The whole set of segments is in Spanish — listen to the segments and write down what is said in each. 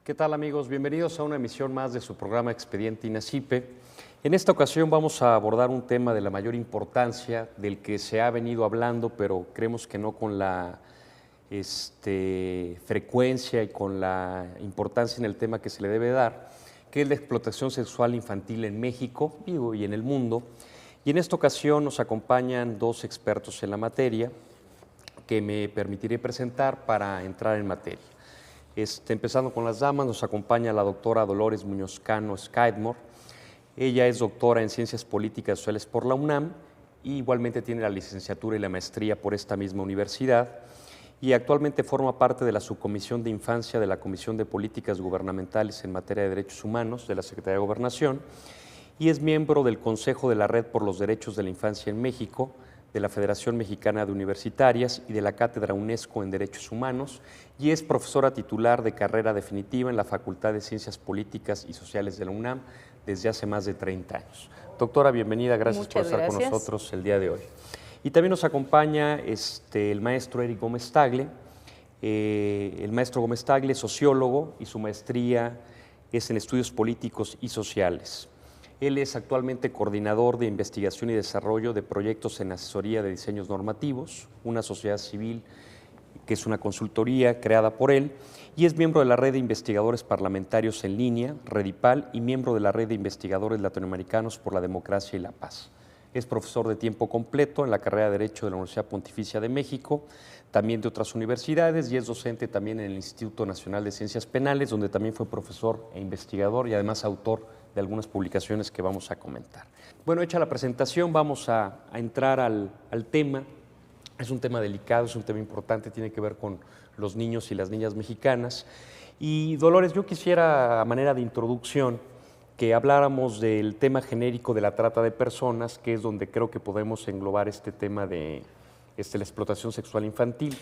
¿Qué tal, amigos? Bienvenidos a una emisión más de su programa Expediente INACYPE. En esta ocasión vamos a abordar un tema de la mayor importancia, del que se ha venido hablando, pero creemos que no con la frecuencia y con la importancia en el tema que se le debe dar, que es la explotación sexual infantil en México y en el mundo. Y en esta ocasión nos acompañan dos expertos en la materia que me permitiré presentar para entrar en materia. Empezando con las damas, nos acompaña la doctora Dolores Muñoz Cano Skidmore. Ella es doctora en Ciencias Políticas y Sociales por la UNAM y igualmente tiene la licenciatura y la maestría por esta misma universidad, y actualmente forma parte de la Subcomisión de Infancia de la Comisión de Políticas Gubernamentales en Materia de Derechos Humanos de la Secretaría de Gobernación, y es miembro del Consejo de la Red por los Derechos de la Infancia en México, de la Federación Mexicana de Universitarias y de la Cátedra UNESCO en Derechos Humanos, y es profesora titular de carrera definitiva en la Facultad de Ciencias Políticas y Sociales de la UNAM desde hace más de 30 años. Doctora, bienvenida, gracias por estar con nosotros el día de hoy. Y también nos acompaña el maestro Eric Gómez Tagle. El maestro Gómez Tagle es sociólogo y su maestría es en estudios políticos y sociales. Él es actualmente coordinador de investigación y desarrollo de proyectos en asesoría de diseños normativos, una sociedad civil que es una consultoría creada por él, y es miembro de la Red de Investigadores Parlamentarios en Línea, Redipal, y miembro de la Red de Investigadores Latinoamericanos por la Democracia y la Paz. Es profesor de tiempo completo en la carrera de Derecho de la Universidad Pontificia de México, también de otras universidades, y es docente también en el Instituto Nacional de Ciencias Penales, donde también fue profesor e investigador y además autor de algunas publicaciones que vamos a comentar. Bueno, hecha la presentación, vamos a entrar al tema. Es un tema delicado, es un tema importante, tiene que ver con los niños y las niñas mexicanas. Y Dolores, yo quisiera, a manera de introducción, que habláramos del tema genérico de la trata de personas, que es donde creo que podemos englobar este tema de la explotación sexual infantil.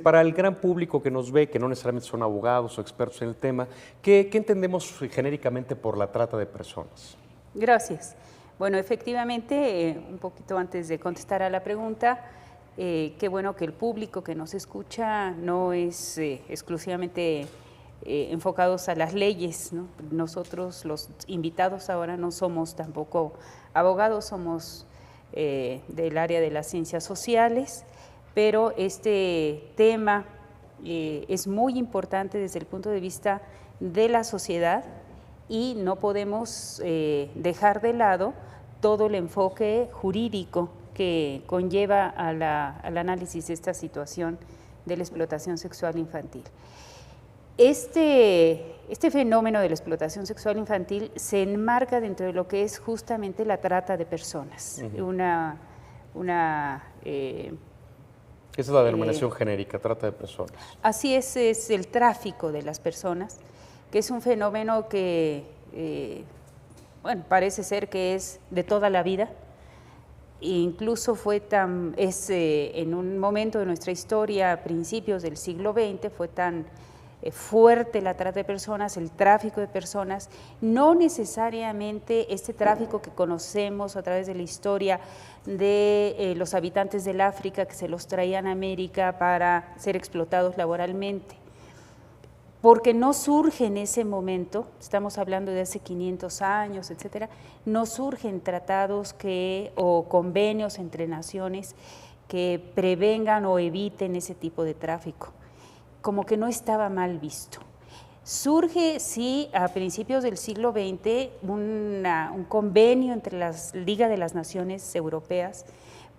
Para el gran público que nos ve, que no necesariamente son abogados o expertos en el tema, ¿qué entendemos genéricamente por la trata de personas? Gracias. Bueno, efectivamente, un poquito antes de contestar a la pregunta, qué bueno que el público que nos escucha no es exclusivamente enfocados a las leyes, ¿no? Nosotros, los invitados ahora, no somos tampoco abogados, somos del área de las ciencias sociales, pero este tema es muy importante desde el punto de vista de la sociedad y no podemos dejar de lado todo el enfoque jurídico que conlleva al análisis de esta situación de la explotación sexual infantil. Este fenómeno de la explotación sexual infantil se enmarca dentro de lo que es justamente la trata de personas. Esa es la denominación genérica, trata de personas. Así es el tráfico de las personas, que es un fenómeno que, bueno, parece ser que es de toda la vida. Incluso en un momento de nuestra historia, a principios del siglo XX, fue tan fuerte la trata de personas, el tráfico de personas, no necesariamente este tráfico que conocemos a través de la historia de los habitantes del África que se los traían a América para ser explotados laboralmente, porque no surge en ese momento, estamos hablando de hace 500 años, etcétera, no surgen tratados o convenios entre naciones que prevengan o eviten ese tipo de tráfico. Como que no estaba mal visto. Surge, sí, a principios del siglo XX un convenio entre la Liga de las Naciones Europeas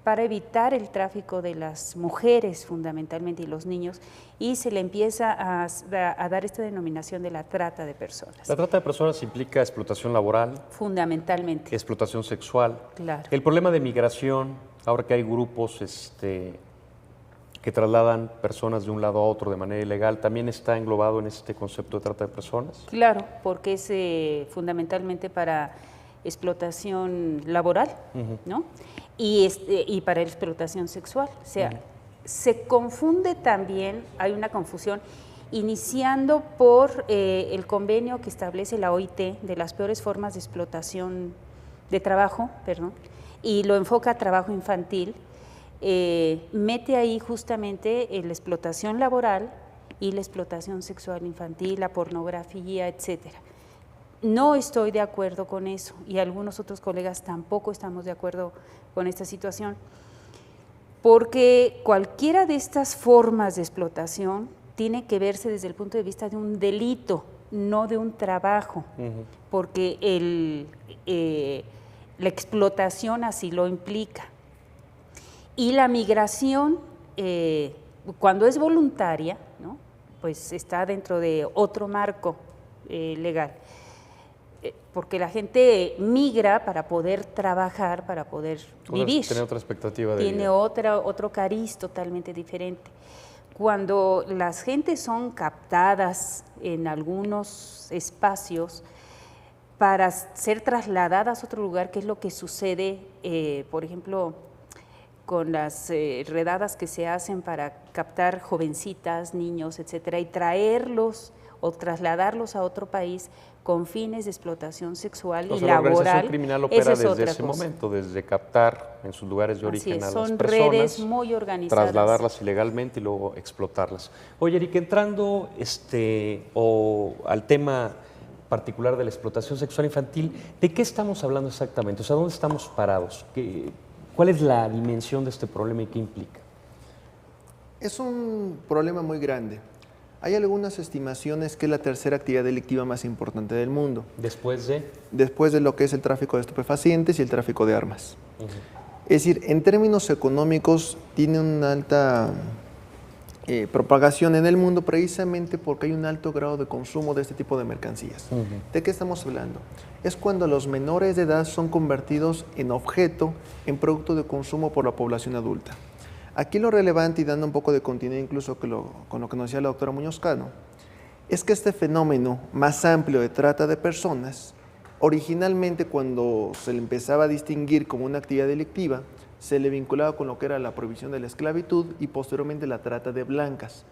para evitar el tráfico de las mujeres fundamentalmente y los niños, y se le empieza a dar esta denominación de la trata de personas. La trata de personas implica explotación laboral. Fundamentalmente. Explotación sexual. Claro. El problema de migración, ahora que hay grupos que trasladan personas de un lado a otro de manera ilegal, ¿también está englobado en este concepto de trata de personas? Claro, porque es fundamentalmente para explotación laboral, ¿no? Y para explotación sexual. O sea, se confunde también, hay una confusión, iniciando por el convenio que establece la OIT de las peores formas de explotación de trabajo, y lo enfoca a trabajo infantil. Mete ahí justamente la explotación laboral y la explotación sexual infantil, la pornografía, etcétera. No estoy de acuerdo con eso y algunos otros colegas tampoco estamos de acuerdo con esta situación, porque cualquiera de estas formas de explotación tiene que verse desde el punto de vista de un delito, no de un trabajo, porque la explotación así lo implica. Y la migración, cuando es voluntaria, ¿no?, pues está dentro de otro marco legal, porque la gente migra para poder trabajar, para poder vivir. Tiene otra expectativa de Tiene vida. otro cariz totalmente diferente. Cuando las gentes son captadas en algunos espacios para ser trasladadas a otro lugar, que es lo que sucede, por ejemplo, con las redadas que se hacen para captar jovencitas, niños, etcétera, y traerlos o trasladarlos a otro país con fines de explotación sexual y La laboral. organización criminal opera esa es desde otra ese cosa. momento, desde captar en sus lugares de Así origen es, a las son personas, redes muy organizadas. trasladarlas ilegalmente y luego explotarlas. Oye, Eric, entrando al tema particular de la explotación sexual infantil, ¿de qué estamos hablando exactamente? O sea, ¿dónde estamos parados? ¿Cuál es la dimensión de este problema y qué implica? Es un problema muy grande. Hay algunas estimaciones que es la tercera actividad delictiva más importante del mundo, Después después de lo que es el tráfico de estupefacientes y el tráfico de armas. Es decir, en términos económicos tiene una alta propagación en el mundo precisamente porque hay un alto grado de consumo de este tipo de mercancías. ¿De qué estamos hablando? Es cuando los menores de edad son convertidos en objeto, en producto de consumo por la población adulta. Aquí lo relevante, y dando un poco de continuidad incluso con lo que nos decía la doctora Muñoz Cano, es que este fenómeno más amplio de trata de personas, originalmente cuando se le empezaba a distinguir como una actividad delictiva, se le vinculaba con lo que era la prohibición de la esclavitud y posteriormente la trata de blancas.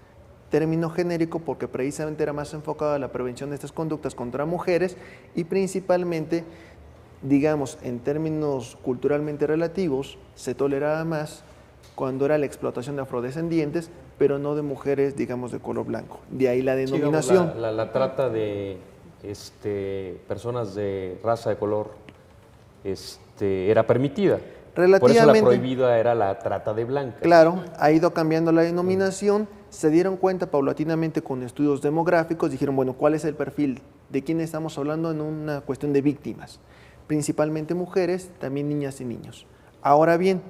Término genérico porque precisamente era más enfocado a la prevención de estas conductas contra mujeres y principalmente, digamos, en términos culturalmente relativos, se toleraba más cuando era la explotación de afrodescendientes, pero no de mujeres, digamos, de color blanco. De ahí la denominación. Sí, digamos, la trata de personas de raza de color era permitida. Por eso la prohibida era la trata de blancas. Claro, ha ido cambiando la denominación, se dieron cuenta paulatinamente con estudios demográficos, dijeron, bueno, ¿cuál es el perfil? ¿De quién estamos hablando en una cuestión de víctimas? Principalmente mujeres, también niñas y niños. Ahora bien,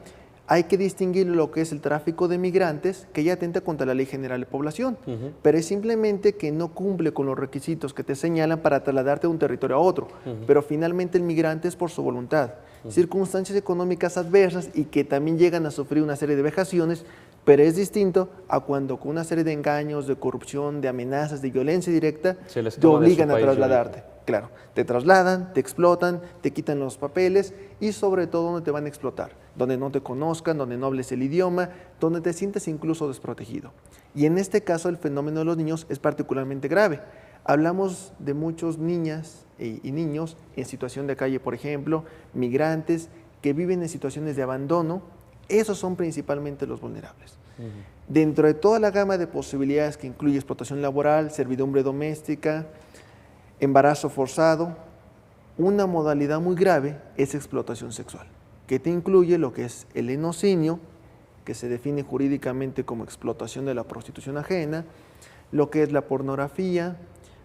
hay que distinguir lo que es el tráfico de migrantes, que ya atenta contra la Ley General de Población, pero es simplemente que no cumple con los requisitos que te señalan para trasladarte de un territorio a otro, pero finalmente el migrante es por su voluntad. Circunstancias económicas adversas y que también llegan a sufrir una serie de vejaciones, pero es distinto a cuando con una serie de engaños, de corrupción, de amenazas, de violencia directa, te obligan a trasladarte. Claro, te trasladan, te explotan, te quitan los papeles y sobre todo donde te van a explotar, donde no te conozcan, donde no hables el idioma, donde te sientes incluso desprotegido. Y en este caso el fenómeno de los niños es particularmente grave. Hablamos de muchos niñas y niños en situación de calle, por ejemplo, migrantes que viven en situaciones de abandono. Esos son principalmente los vulnerables. Dentro de toda la gama de posibilidades que incluye explotación laboral, servidumbre doméstica, embarazo forzado, una modalidad muy grave es explotación sexual, que te incluye lo que es el enocinio, que se define jurídicamente como explotación de la prostitución ajena, lo que es la pornografía,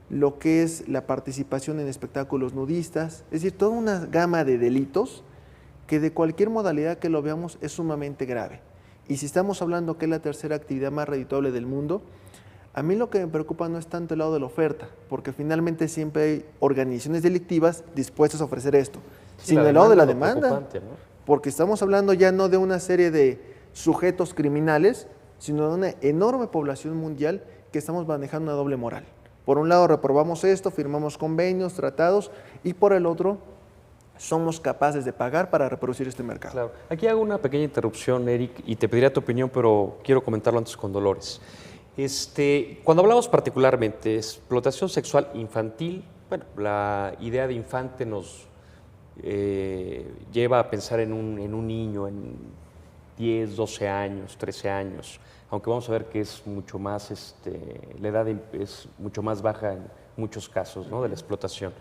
lo que es la participación en espectáculos nudistas, es decir, toda una gama de delitos que de cualquier modalidad que lo veamos es sumamente grave. Y si estamos hablando que es la tercera actividad más redituable del mundo, a mí lo que me preocupa no es tanto el lado de la oferta, porque finalmente siempre hay organizaciones delictivas dispuestas a ofrecer esto, sino el lado de la demanda, ¿no? Porque estamos hablando ya no de una serie de sujetos criminales, sino de una enorme población mundial que estamos manejando una doble moral. Por un lado reprobamos esto, firmamos convenios, tratados, y por el otro somos capaces de pagar para reproducir este mercado. Claro. Aquí hago una pequeña interrupción, Eric, y te pediría tu opinión, pero quiero comentarlo antes con Dolores. Cuando hablamos particularmente de explotación sexual infantil, bueno, la idea de infante nos lleva a pensar en un niño en 10, 12 años, 13 años, aunque vamos a ver que es mucho más, la edad es mucho más baja en muchos casos, ¿no?, de la explotación.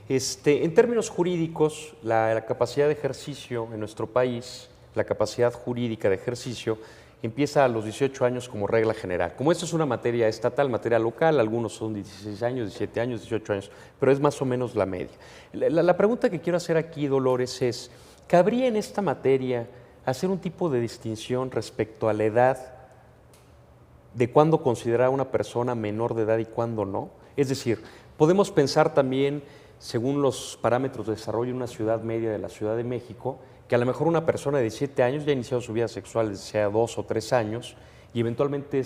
En términos jurídicos, la capacidad de ejercicio en nuestro país, la capacidad jurídica de ejercicio, empieza a los 18 años como regla general. Como esto es una materia estatal, materia local, algunos son 16 años, 17 años, 18 años, pero es más o menos la media. La pregunta que quiero hacer aquí, Dolores, es, ¿cabría en esta materia hacer un tipo de distinción respecto a la edad de cuándo considerar a una persona menor de edad y cuándo no? Es decir, podemos pensar también, según los parámetros de desarrollo en una ciudad media de la Ciudad de México, que a lo mejor una persona de 17 años ya ha iniciado su vida sexual desde sea 2 o 3 años y eventualmente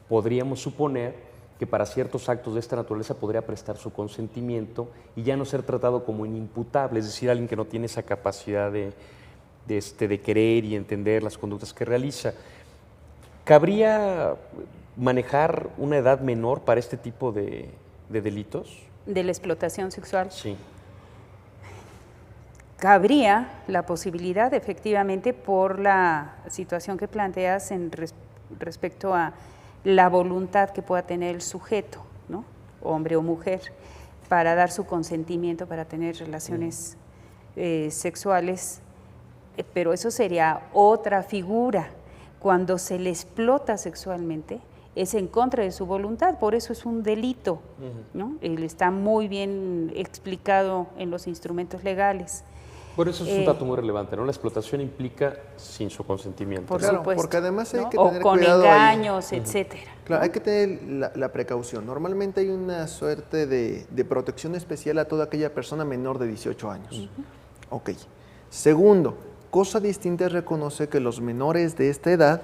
podríamos suponer que para ciertos actos de esta naturaleza podría prestar su consentimiento y ya no ser tratado como inimputable, es decir, alguien que no tiene esa capacidad de querer y entender las conductas que realiza. ¿Cabría manejar una edad menor para este tipo de delitos? De la explotación sexual. Sí. Cabría la posibilidad, efectivamente, por la situación que planteas respecto a la voluntad que pueda tener el sujeto, ¿no?, hombre o mujer, para dar su consentimiento para tener relaciones sexuales, pero eso sería otra figura. Cuando se le explota sexualmente, es en contra de su voluntad, por eso es un delito, ¿no? Está muy bien explicado en los instrumentos legales. Bueno, eso es un dato muy relevante, ¿no? La explotación implica sin su consentimiento. Por claro, supuesto. porque además hay ¿no? que tener con cuidado engaños, ahí. etcétera. Claro, ¿no? hay que tener la precaución. Normalmente hay una suerte de protección especial a toda aquella persona menor de 18 años. Ok. Segundo, cosa distinta es reconocer que los menores de esta edad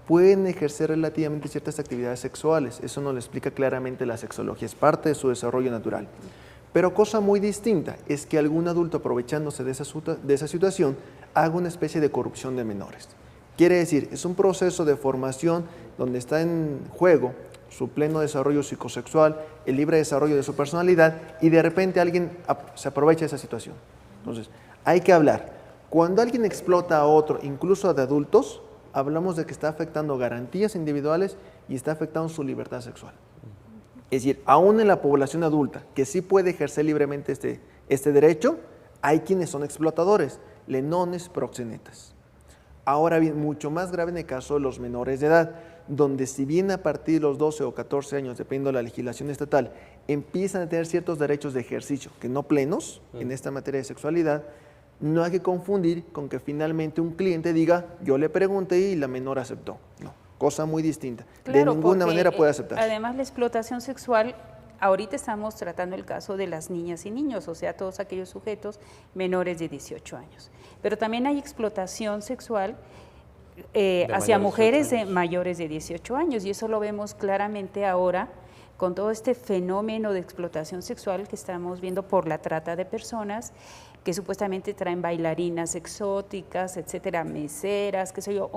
pueden ejercer relativamente ciertas actividades sexuales. Eso nos lo explica claramente la sexología, es parte de su desarrollo natural. Pero cosa muy distinta es que algún adulto, aprovechándose de esa situación, haga una especie de corrupción de menores. Quiere decir, es un proceso de formación donde está en juego su pleno desarrollo psicosexual, el libre desarrollo de su personalidad, y de repente alguien se aprovecha de esa situación. Entonces, hay que hablar. Cuando alguien explota a otro, incluso a de adultos, hablamos de que está afectando garantías individuales y está afectando su libertad sexual. Es decir, aún en la población adulta, que sí puede ejercer libremente este derecho, hay quienes son explotadores, lenones, proxenetas. Ahora bien, mucho más grave en el caso de los menores de edad, donde si bien a partir de los 12 o 14 años, dependiendo de la legislación estatal, empiezan a tener ciertos derechos de ejercicio, que no plenos en esta materia de sexualidad, no hay que confundir con que finalmente un cliente diga, yo le pregunté y la menor aceptó. No, cosa muy distinta. Claro, de ninguna porque, manera puede aceptar. Además, la explotación sexual, ahorita estamos tratando el caso de las niñas y niños, o sea, todos aquellos sujetos menores de 18 años. Pero también hay explotación sexual hacia mujeres mayores de 18 años, y eso lo vemos claramente ahora con todo este fenómeno de explotación sexual que estamos viendo por la trata de personas, que supuestamente traen bailarinas exóticas, etcétera, meseras, qué sé yo,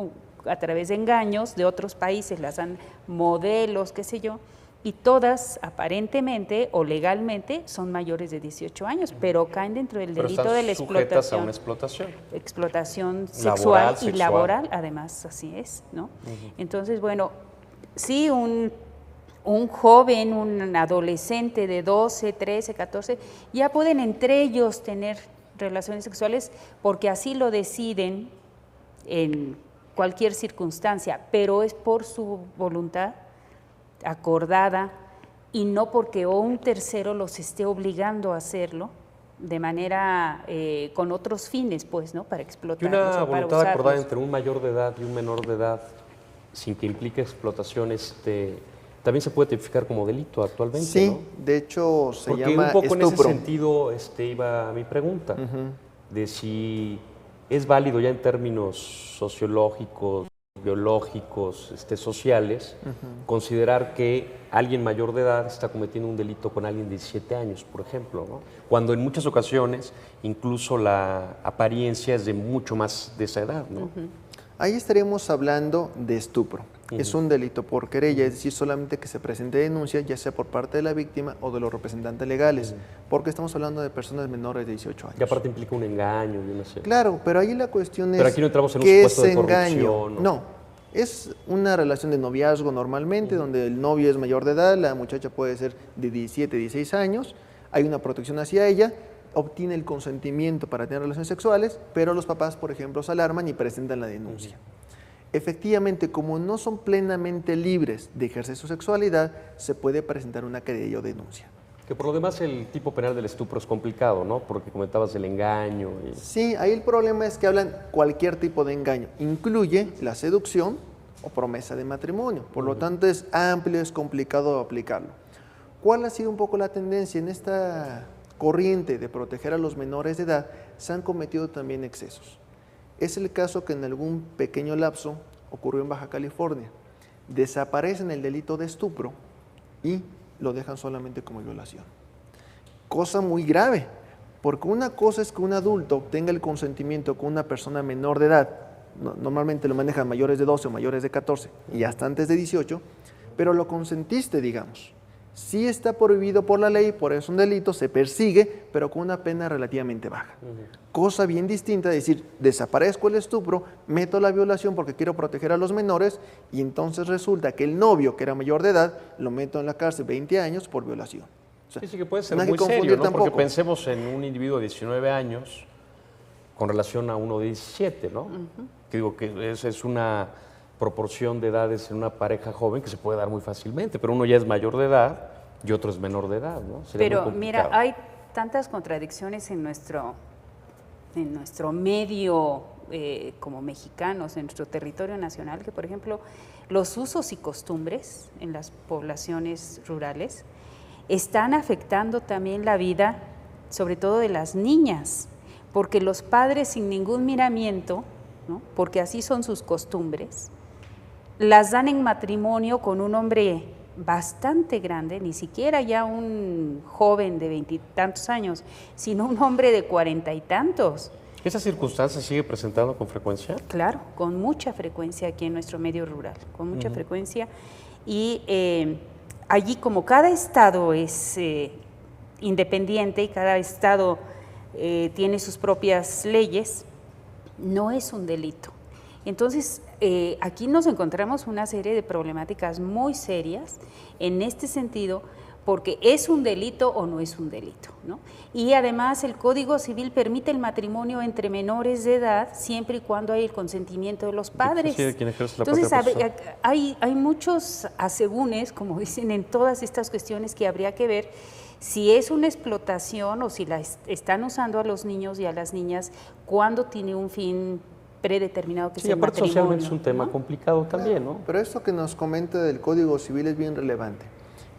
a través de engaños de otros países, las dan modelos, qué sé yo, y todas aparentemente o legalmente son mayores de 18 años, pero caen dentro del delito de la explotación. A una explotación. Explotación sexual y sexual. Laboral, además, así es, ¿no? Entonces, bueno, sí, un joven, un adolescente de 12, 13, 14, ya pueden entre ellos tener relaciones sexuales porque así lo deciden en cualquier circunstancia, pero es por su voluntad acordada y no porque un tercero los esté obligando a hacerlo de manera con otros fines, pues, ¿no? Para Y explotarlos una o para voluntad acordada usarlos. entre un mayor de edad y un menor de edad, sin que implique explotación, también se puede tipificar como delito actualmente, Sí, ¿no? de hecho se Porque llama un poco en ese estupro. sentido iba mi pregunta, de si es válido ya en términos sociológicos, biológicos, sociales, considerar que alguien mayor de edad está cometiendo un delito con alguien de 17 años, por ejemplo, ¿no? Cuando en muchas ocasiones incluso la apariencia es de mucho más de esa edad, ¿no? Ahí estaríamos hablando de estupro. Es un delito por querella, es decir, solamente que se presente denuncia, ya sea por parte de la víctima o de los representantes legales, porque estamos hablando de personas menores de 18 años. Y aparte implica un engaño y una serie. Claro, pero ahí la cuestión es, Pero aquí no entramos en un ¿qué supuesto es de engaño? corrupción, No, Es una relación de noviazgo normalmente, donde el novio es mayor de edad, la muchacha puede ser de 17, 16 años, hay una protección hacia ella, obtiene el consentimiento para tener relaciones sexuales, pero los papás, por ejemplo, se alarman y presentan la denuncia. Efectivamente, como no son plenamente libres de ejercer su sexualidad, se puede presentar una querella o denuncia. Que por lo demás el tipo penal del estupro es complicado, ¿no? Porque comentabas el engaño. Sí, ahí el problema es que hablan cualquier tipo de engaño. Incluye la seducción o promesa de matrimonio. Por lo tanto, es amplio, es complicado aplicarlo. ¿Cuál ha sido un poco la tendencia en esta corriente de proteger a los menores de edad? Se han cometido también excesos. Es el caso que en algún pequeño lapso ocurrió en Baja California. Desaparecen el delito de estupro y lo dejan solamente como violación. Cosa muy grave, porque una cosa es que un adulto obtenga el consentimiento con una persona menor de edad, normalmente lo manejan mayores de 12 o mayores de 14 y hasta antes de 18, pero lo consentiste, digamos. Sí está prohibido por la ley, por eso es un delito, se persigue, pero con una pena relativamente baja. Cosa bien distinta de decir, desaparezco el estupro, meto la violación porque quiero proteger a los menores y entonces resulta que el novio, que era mayor de edad, lo meto en la cárcel 20 años por violación. O sea, sí, que puede ser no hay muy que confundir serio, ¿no? tampoco. Porque pensemos en un individuo de 19 años con relación a uno de 17, ¿no? Que digo que es una proporción de edades en una pareja joven que se puede dar muy fácilmente, pero uno ya es mayor de edad y otro es menor de edad, ¿no? Sería Pero muy complicado. mira, hay tantas contradicciones en nuestro medio como mexicanos, en nuestro territorio nacional, que por ejemplo los usos y costumbres en las poblaciones rurales están afectando también la vida, sobre todo de las niñas, porque los padres sin ningún miramiento, ¿no? Porque así son sus costumbres, las dan en matrimonio con un hombre bastante grande, ni siquiera ya un joven de 20 y tantos años, sino un hombre de 40 y tantos. ¿Esa circunstancia sigue presentando con frecuencia? Claro, con mucha frecuencia aquí en nuestro medio rural, con mucha frecuencia. Y allí, como cada estado es independiente y cada estado tiene sus propias leyes, no es un delito. Entonces, aquí nos encontramos una serie de problemáticas muy serias en este sentido, porque es un delito o no es un delito, ¿no? Y además el Código Civil permite el matrimonio entre menores de edad siempre y cuando hay el consentimiento de los padres. Sí, de quien ejerce la Entonces, patria hay muchos asegúnes, como dicen, en todas estas cuestiones que habría que ver si es una explotación o si la están usando a los niños y a las niñas cuando tiene un fin predeterminado que Sí, es el aparte matrimonio, socialmente es un tema ¿no? complicado también, ¿no? Pero esto que nos comenta del Código Civil es bien relevante.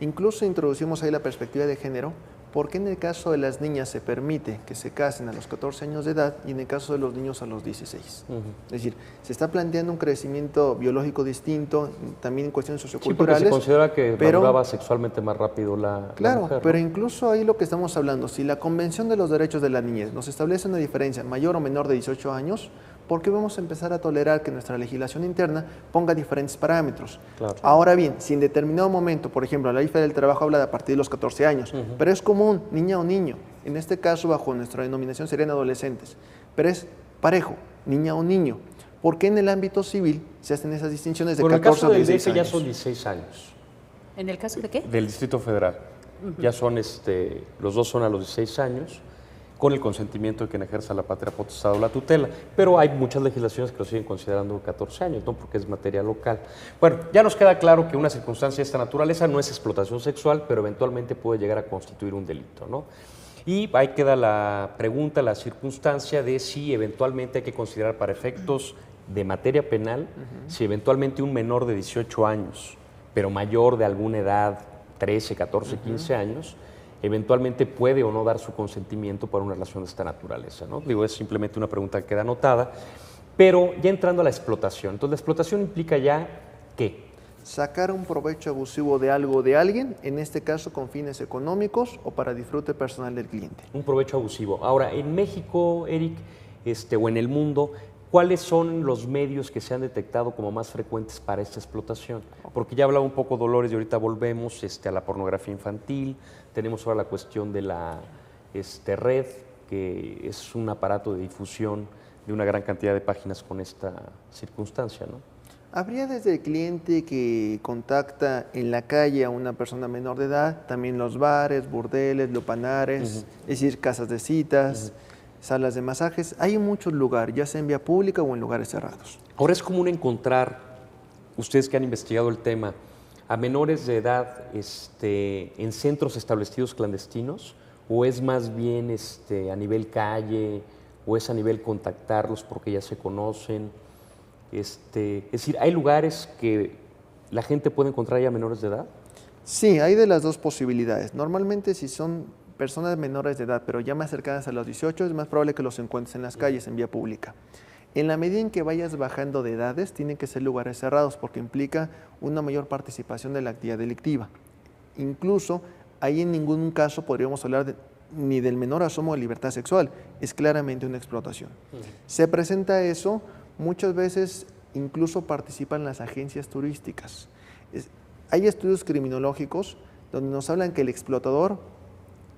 Incluso introducimos ahí la perspectiva de género, porque en el caso de las niñas se permite que se casen a los 14 años de edad y en el caso de los niños a los 16. Es decir, se está planteando un crecimiento biológico distinto, también en cuestiones Sí, porque socioculturales. se considera que pero- maduraba sexualmente más rápido la Claro, mujer, ¿no? pero incluso ahí lo que estamos hablando, si la Convención de los Derechos de la Niñez nos establece una diferencia mayor o menor de 18 años, ¿por qué vamos a empezar a tolerar que nuestra legislación interna ponga diferentes parámetros? Claro. Ahora bien, si en determinado momento, por ejemplo, la ley federal del trabajo habla de a partir de los 14 años, pero es común, niña o niño, en este caso bajo nuestra denominación serían adolescentes, pero es parejo, niña o niño. ¿Por qué en el ámbito civil se hacen esas distinciones de Bueno, en el 14 caso a del 16 DF ya años? son 16 años, ¿En el caso de qué? del Distrito Federal. Ya son, los dos son a los 16 años, con el consentimiento de quien ejerza la patria potestad o la tutela. Pero hay muchas legislaciones que lo siguen considerando 14 años, ¿no? Porque es materia local. Bueno, ya nos queda claro que una circunstancia de esta naturaleza no es explotación sexual, pero eventualmente puede llegar a constituir un delito, ¿no? Y ahí queda la pregunta, la circunstancia de si eventualmente hay que considerar para efectos de materia penal, si eventualmente un menor de 18 años, pero mayor de alguna edad, 13, 14, 15 años, eventualmente puede o no dar su consentimiento para una relación de esta naturaleza, ¿no? Digo, es simplemente una pregunta que queda anotada, pero ya entrando a la explotación. Entonces, la explotación implica ya, ¿qué? Sacar un provecho abusivo de algo de alguien, en este caso con fines económicos o para disfrute personal del cliente. Un provecho abusivo. Ahora, en México, Eric, o en el mundo, ¿cuáles son los medios que se han detectado como más frecuentes para esta explotación? Porque ya hablaba un poco Dolores y ahorita volvemos a la pornografía infantil, tenemos ahora la cuestión de la red, que es un aparato de difusión de una gran cantidad de páginas con esta circunstancia, ¿no? Habría desde el cliente que contacta en la calle a una persona menor de edad, también los bares, burdeles, lupanares, es decir, casas de citas, salas de masajes. Hay muchos lugares, ya sea en vía pública o en lugares cerrados. Ahora es común encontrar, ustedes que han investigado el tema, a menores de edad en centros establecidos clandestinos, o es más bien a nivel calle, o es a nivel contactarlos porque ya se conocen. Es decir, ¿hay lugares que la gente puede encontrar ya menores de edad? Sí, hay de las dos posibilidades. Normalmente si son personas menores de edad, pero ya más cercanas a los 18, es más probable que los encuentres en las calles, en vía pública. En la medida en que vayas bajando de edades, tienen que ser lugares cerrados porque implica una mayor participación de la actividad delictiva. Incluso, ahí en ningún caso podríamos hablar ni del menor asomo de libertad sexual, es claramente una explotación. Se presenta eso, muchas veces incluso participan las agencias turísticas. Hay estudios criminológicos donde nos hablan que el explotador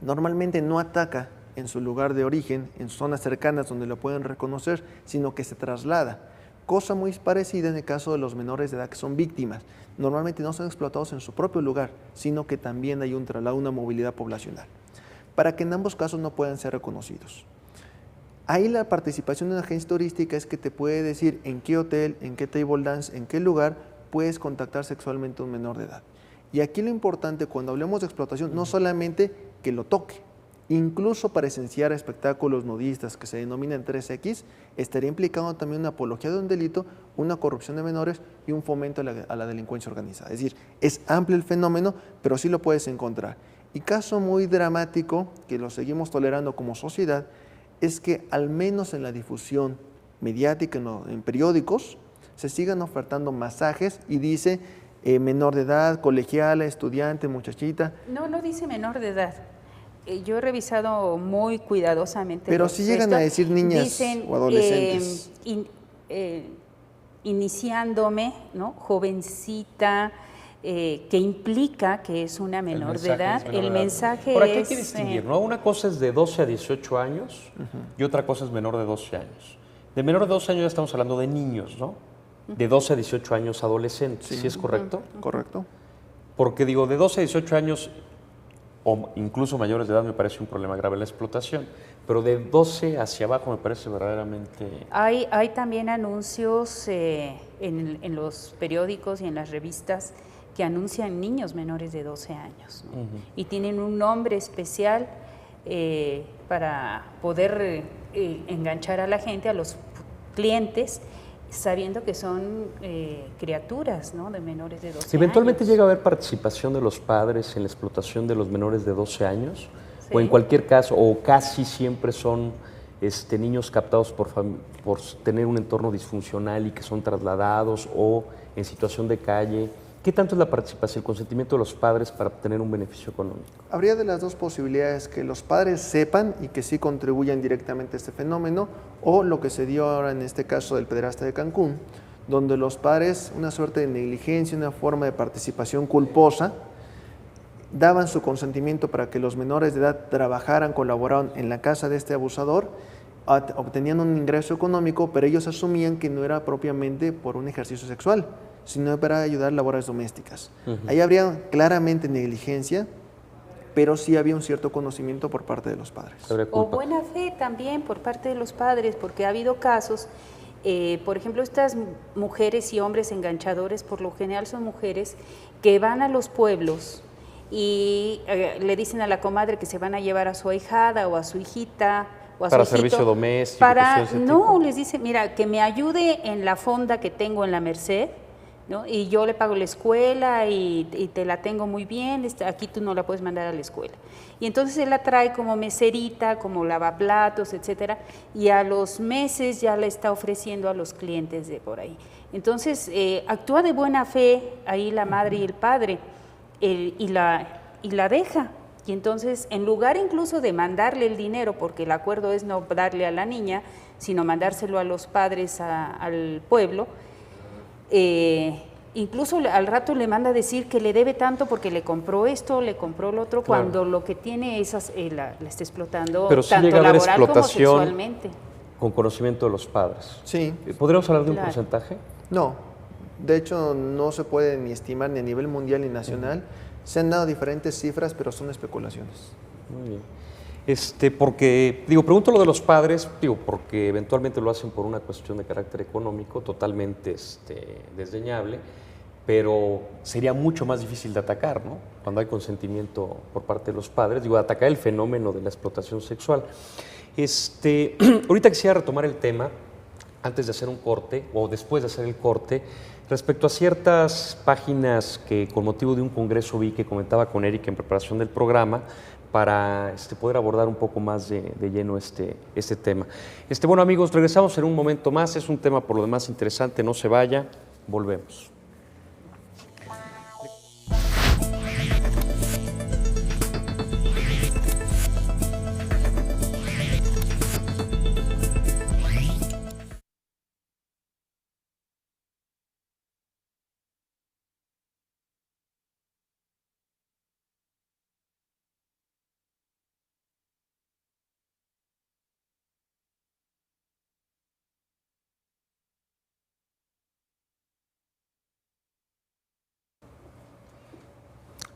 normalmente no ataca en su lugar de origen, en zonas cercanas donde lo pueden reconocer, sino que se traslada. Cosa muy parecida en el caso de los menores de edad que son víctimas. Normalmente no son explotados en su propio lugar, sino que también hay un traslado, una movilidad poblacional, para que en ambos casos no puedan ser reconocidos. Ahí la participación de una agencia turística es que te puede decir en qué hotel, en qué table dance, en qué lugar puedes contactar sexualmente a un menor de edad. Y aquí lo importante cuando hablemos de explotación, no solamente que lo toque, incluso para presenciar espectáculos nudistas que se denominan 3X, estaría implicando también una apología de un delito, una corrupción de menores y un fomento a la delincuencia organizada. Es decir, es amplio el fenómeno, pero sí lo puedes encontrar. Y caso muy dramático, que lo seguimos tolerando como sociedad, es que al menos en la difusión mediática, en periódicos, se sigan ofertando masajes y dice menor de edad, colegiala, estudiante, muchachita. No dice menor de edad. Yo he revisado muy cuidadosamente. Pero si llegan a decir niñas dicen, o adolescentes. Iniciándome, ¿no? Jovencita, que implica que es una menor de edad. El mensaje Ahora, ¿qué hay es... que distinguir? ¿No? Una cosa es de 12 a 18 años y otra cosa es menor de 12 años. De menor de 12 años ya estamos hablando de niños, ¿no? De 12 a 18 años adolescentes, ¿sí es correcto? Correcto. Porque digo, de 12 a 18 años o incluso mayores de edad me parece un problema grave la explotación, pero de 12 hacia abajo me parece verdaderamente... Hay también anuncios en los periódicos y en las revistas que anuncian niños menores de 12 años, ¿no? Y tienen un nombre especial para poder enganchar a la gente, a los clientes, sabiendo que son criaturas, ¿no? De menores de 12 ¿Eventualmente años. llega a haber participación de los padres en la explotación de los menores de 12 años? Sí. O en cualquier caso, o casi siempre son niños captados por tener un entorno disfuncional y que son trasladados o en situación de calle. ¿Qué tanto es la participación, el consentimiento de los padres para obtener un beneficio económico? Habría de las dos posibilidades, que los padres sepan y que sí contribuyan directamente a este fenómeno, o lo que se dio ahora en este caso del pederasta de Cancún, donde los padres, una suerte de negligencia, una forma de participación culposa, daban su consentimiento para que los menores de edad trabajaran, colaboraran en la casa de este abusador, obtenían un ingreso económico, pero ellos asumían que no era propiamente por un ejercicio sexual, sino para ayudar en labores domésticas. Ahí habría claramente negligencia, pero sí había un cierto conocimiento por parte de los padres. O buena fe también por parte de los padres, porque ha habido casos, por ejemplo, estas mujeres y hombres enganchadores, por lo general son mujeres que van a los pueblos y le dicen a la comadre que se van a llevar a su ahijada o a su hijita o a para su hijito, servicio doméstico. No, les dice, mira, que me ayude en la fonda que tengo en la Merced, ¿no? Y yo le pago la escuela y te la tengo muy bien, aquí tú no la puedes mandar a la escuela. Y entonces él la trae como meserita, como lavaplatos, etcétera, y a los meses ya la está ofreciendo a los clientes de por ahí. Entonces, actúa de buena fe ahí la madre y el padre, y la deja. Y entonces, en lugar incluso de mandarle el dinero, porque el acuerdo es no darle a la niña, sino mandárselo a los padres al pueblo, incluso al rato le manda a decir que le debe tanto porque le compró esto, le compró lo otro, claro, cuando lo que tiene es la está explotando. Pero sí tanto llega a haber laboral como explotación sexualmente. con conocimiento de los padres. Sí. ¿Podríamos hablar de un Claro. porcentaje? No, De hecho, no se puede ni estimar ni a nivel mundial ni nacional. Se han dado diferentes cifras, pero son especulaciones. Muy bien. Porque, pregunto lo de los padres, porque eventualmente lo hacen por una cuestión de carácter económico, totalmente desdeñable, pero sería mucho más difícil de atacar, ¿no? Cuando hay consentimiento por parte de los padres, de atacar el fenómeno de la explotación sexual. Ahorita quisiera retomar el tema, antes de hacer un corte, o después de hacer el corte, respecto a ciertas páginas que con motivo de un congreso vi que comentaba con Eric en preparación del programa, para poder abordar un poco más de lleno este tema. Bueno, amigos, regresamos en un momento más. Es un tema por lo demás interesante, no se vaya, volvemos.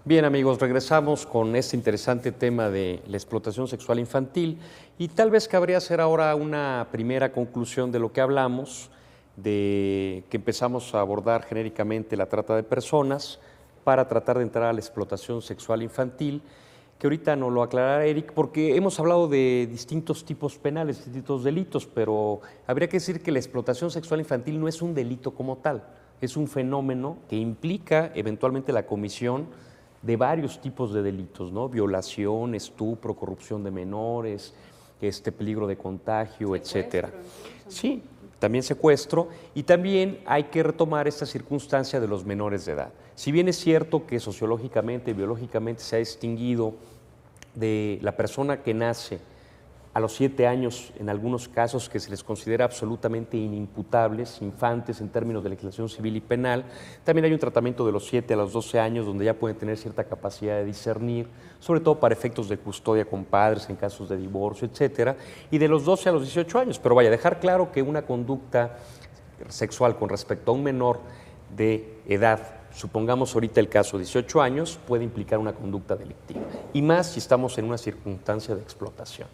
Bien, amigos, regresamos con este interesante tema de la explotación sexual infantil y tal vez cabría hacer ahora una primera conclusión de lo que hablamos, de que empezamos a abordar genéricamente la trata de personas para tratar de entrar a la explotación sexual infantil, que ahorita nos lo aclarará Eric, porque hemos hablado de distintos tipos penales, distintos delitos, pero habría que decir que la explotación sexual infantil no es un delito como tal, es un fenómeno que implica eventualmente la comisión de varios tipos de delitos, ¿no? Violación, estupro, corrupción de menores, peligro de contagio, etcétera. Sí, también secuestro, y también hay que retomar esta circunstancia de los menores de edad. Si bien es cierto que sociológicamente, biológicamente se ha distinguido de la persona que nace a los 7 años, en algunos casos que se les considera absolutamente inimputables, infantes en términos de legislación civil y penal. También hay un tratamiento de los 7 a los 12 años donde ya pueden tener cierta capacidad de discernir, sobre todo para efectos de custodia con padres en casos de divorcio, etcétera, y de los 12 a los 18 años. Pero vaya, dejar claro que una conducta sexual con respecto a un menor de edad, supongamos ahorita el caso de 18 años, puede implicar una conducta delictiva, y más si estamos en una circunstancia de explotación.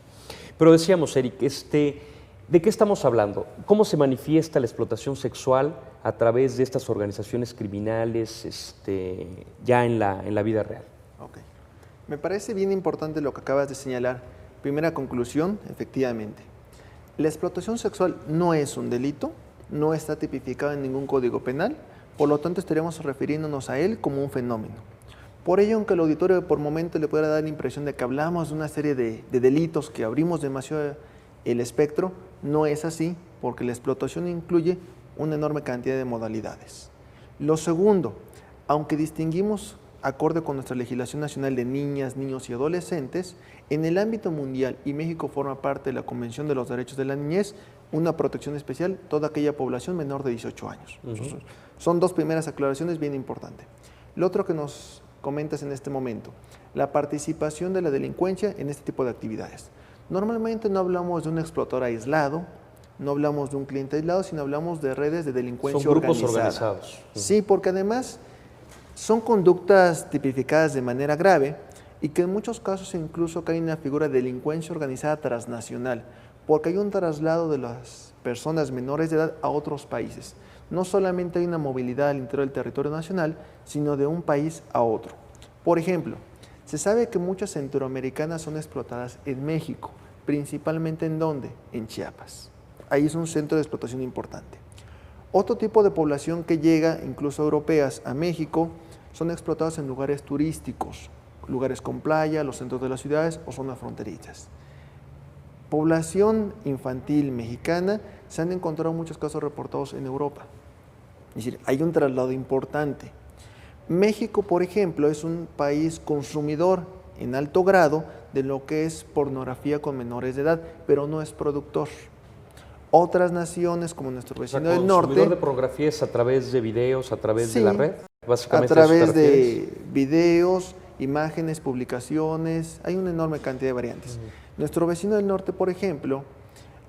Pero decíamos, Eric, ¿de qué estamos hablando? ¿Cómo se manifiesta la explotación sexual a través de estas organizaciones criminales ya en la vida real? Okay. Me parece bien importante lo que acabas de señalar. Primera conclusión, efectivamente. La explotación sexual no es un delito, no está tipificado en ningún código penal, por lo tanto estaríamos refiriéndonos a él como un fenómeno. Por ello, aunque el auditorio por momento le pueda dar la impresión de que hablamos de una serie de delitos, que abrimos demasiado el espectro, no es así, porque la explotación incluye una enorme cantidad de modalidades. Lo segundo, aunque distinguimos, acorde con nuestra legislación nacional, de niñas, niños y adolescentes, en el ámbito mundial, y México forma parte de la Convención de los Derechos de la Niñez, una protección especial, toda aquella población menor de 18 años. Son dos primeras aclaraciones bien importantes. Lo otro que nos comentas en este momento, la participación de la delincuencia en este tipo de actividades. Normalmente no hablamos de un explotador aislado, no hablamos de un cliente aislado, sino hablamos de redes de delincuencia organizada. Son grupos organizados. Sí, porque además son conductas tipificadas de manera grave y que en muchos casos incluso caen en la figura de delincuencia organizada transnacional, porque hay un traslado de las personas menores de edad a otros países. No solamente hay una movilidad al interior del territorio nacional, sino de un país a otro. Por ejemplo, se sabe que muchas centroamericanas son explotadas en México, principalmente ¿en dónde? En Chiapas. Ahí es un centro de explotación importante. Otro tipo de población que llega, incluso europeas, a México, son explotadas en lugares turísticos, lugares con playa, los centros de las ciudades o zonas fronterizas. Población infantil mexicana, se han encontrado muchos casos reportados en Europa. Es decir, hay un traslado importante. México, por ejemplo, es un país consumidor en alto grado de lo que es pornografía con menores de edad, pero no es productor. Otras naciones, como nuestro vecino del norte... ¿Consumidor de pornografía es a través de videos, a través de la red? Básicamente a través de videos, imágenes, publicaciones, hay una enorme cantidad de variantes. Nuestro vecino del norte, por ejemplo,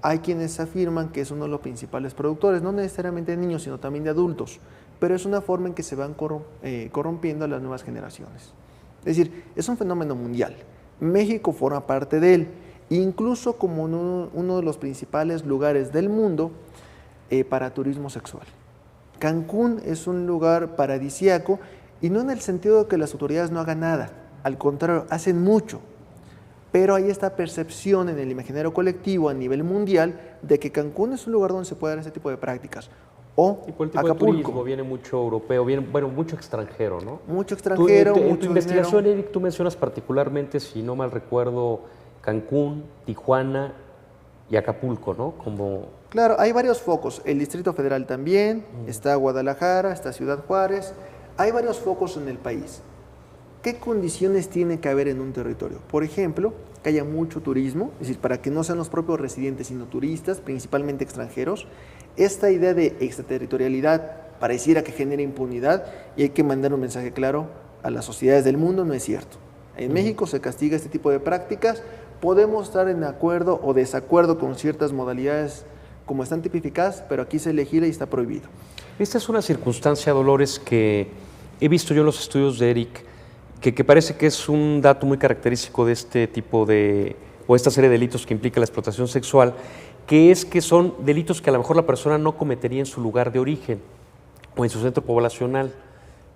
hay quienes afirman que es uno de los principales productores, no necesariamente de niños, sino también de adultos, pero es una forma en que se van corrompiendo a las nuevas generaciones. Es decir, es un fenómeno mundial. México forma parte de él, incluso como uno de los principales lugares del mundo para turismo sexual. Cancún es un lugar paradisíaco, y no en el sentido de que las autoridades no hagan nada, al contrario, hacen mucho. Pero hay esta percepción en el imaginario colectivo a nivel mundial de que Cancún es un lugar donde se puede dar ese tipo de prácticas. O y por el tipo Acapulco. de turismo viene mucho europeo, mucho extranjero, ¿no? Mucho extranjero, en mucho tu investigación, dinero. Eric, tú mencionas particularmente, si no mal recuerdo, Cancún, Tijuana y Acapulco, ¿no? Como... Claro, hay varios focos. El Distrito Federal también, está Guadalajara, está Ciudad Juárez. Hay varios focos en el país. ¿Qué condiciones tiene que haber en un territorio? Por ejemplo, que haya mucho turismo, es decir, para que no sean los propios residentes, sino turistas, principalmente extranjeros. Esta idea de extraterritorialidad pareciera que genera impunidad, y hay que mandar un mensaje claro a las sociedades del mundo: no es cierto. En México se castiga este tipo de prácticas. Podemos estar en acuerdo o desacuerdo con ciertas modalidades como están tipificadas, pero aquí se legisla y está prohibido. Esta es una circunstancia, Dolores, que he visto yo en los estudios de Eric, que parece que es un dato muy característico de este tipo de, o esta serie de delitos que implica la explotación sexual, que son delitos que a lo mejor la persona no cometería en su lugar de origen o en su centro poblacional,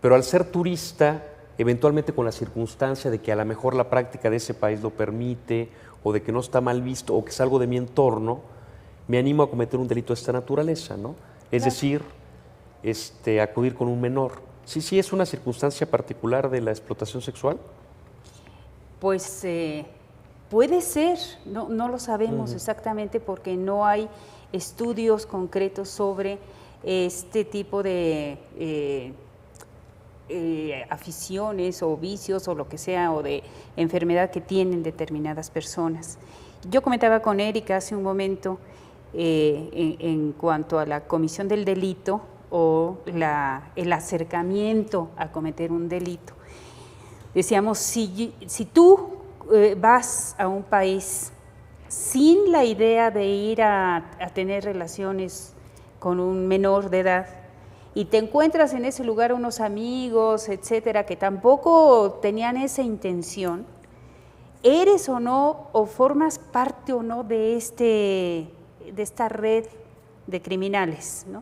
pero al ser turista, eventualmente con la circunstancia de que a lo mejor la práctica de ese país lo permite, o de que no está mal visto, o que es algo de mi entorno, me animo a cometer un delito de esta naturaleza, ¿no? Es decir, acudir con un menor. Sí, es una circunstancia particular de la explotación sexual. Pues puede ser, no lo sabemos exactamente, porque no hay estudios concretos sobre este tipo de aficiones o vicios o lo que sea, o de enfermedad que tienen determinadas personas. Yo comentaba con Erika hace un momento en cuanto a la comisión del delito o el acercamiento a cometer un delito. Decíamos, si tú vas a un país sin la idea de ir a tener relaciones con un menor de edad y te encuentras en ese lugar unos amigos, etcétera, que tampoco tenían esa intención, ¿eres o no, o formas parte o no de esta red de criminales, ¿no?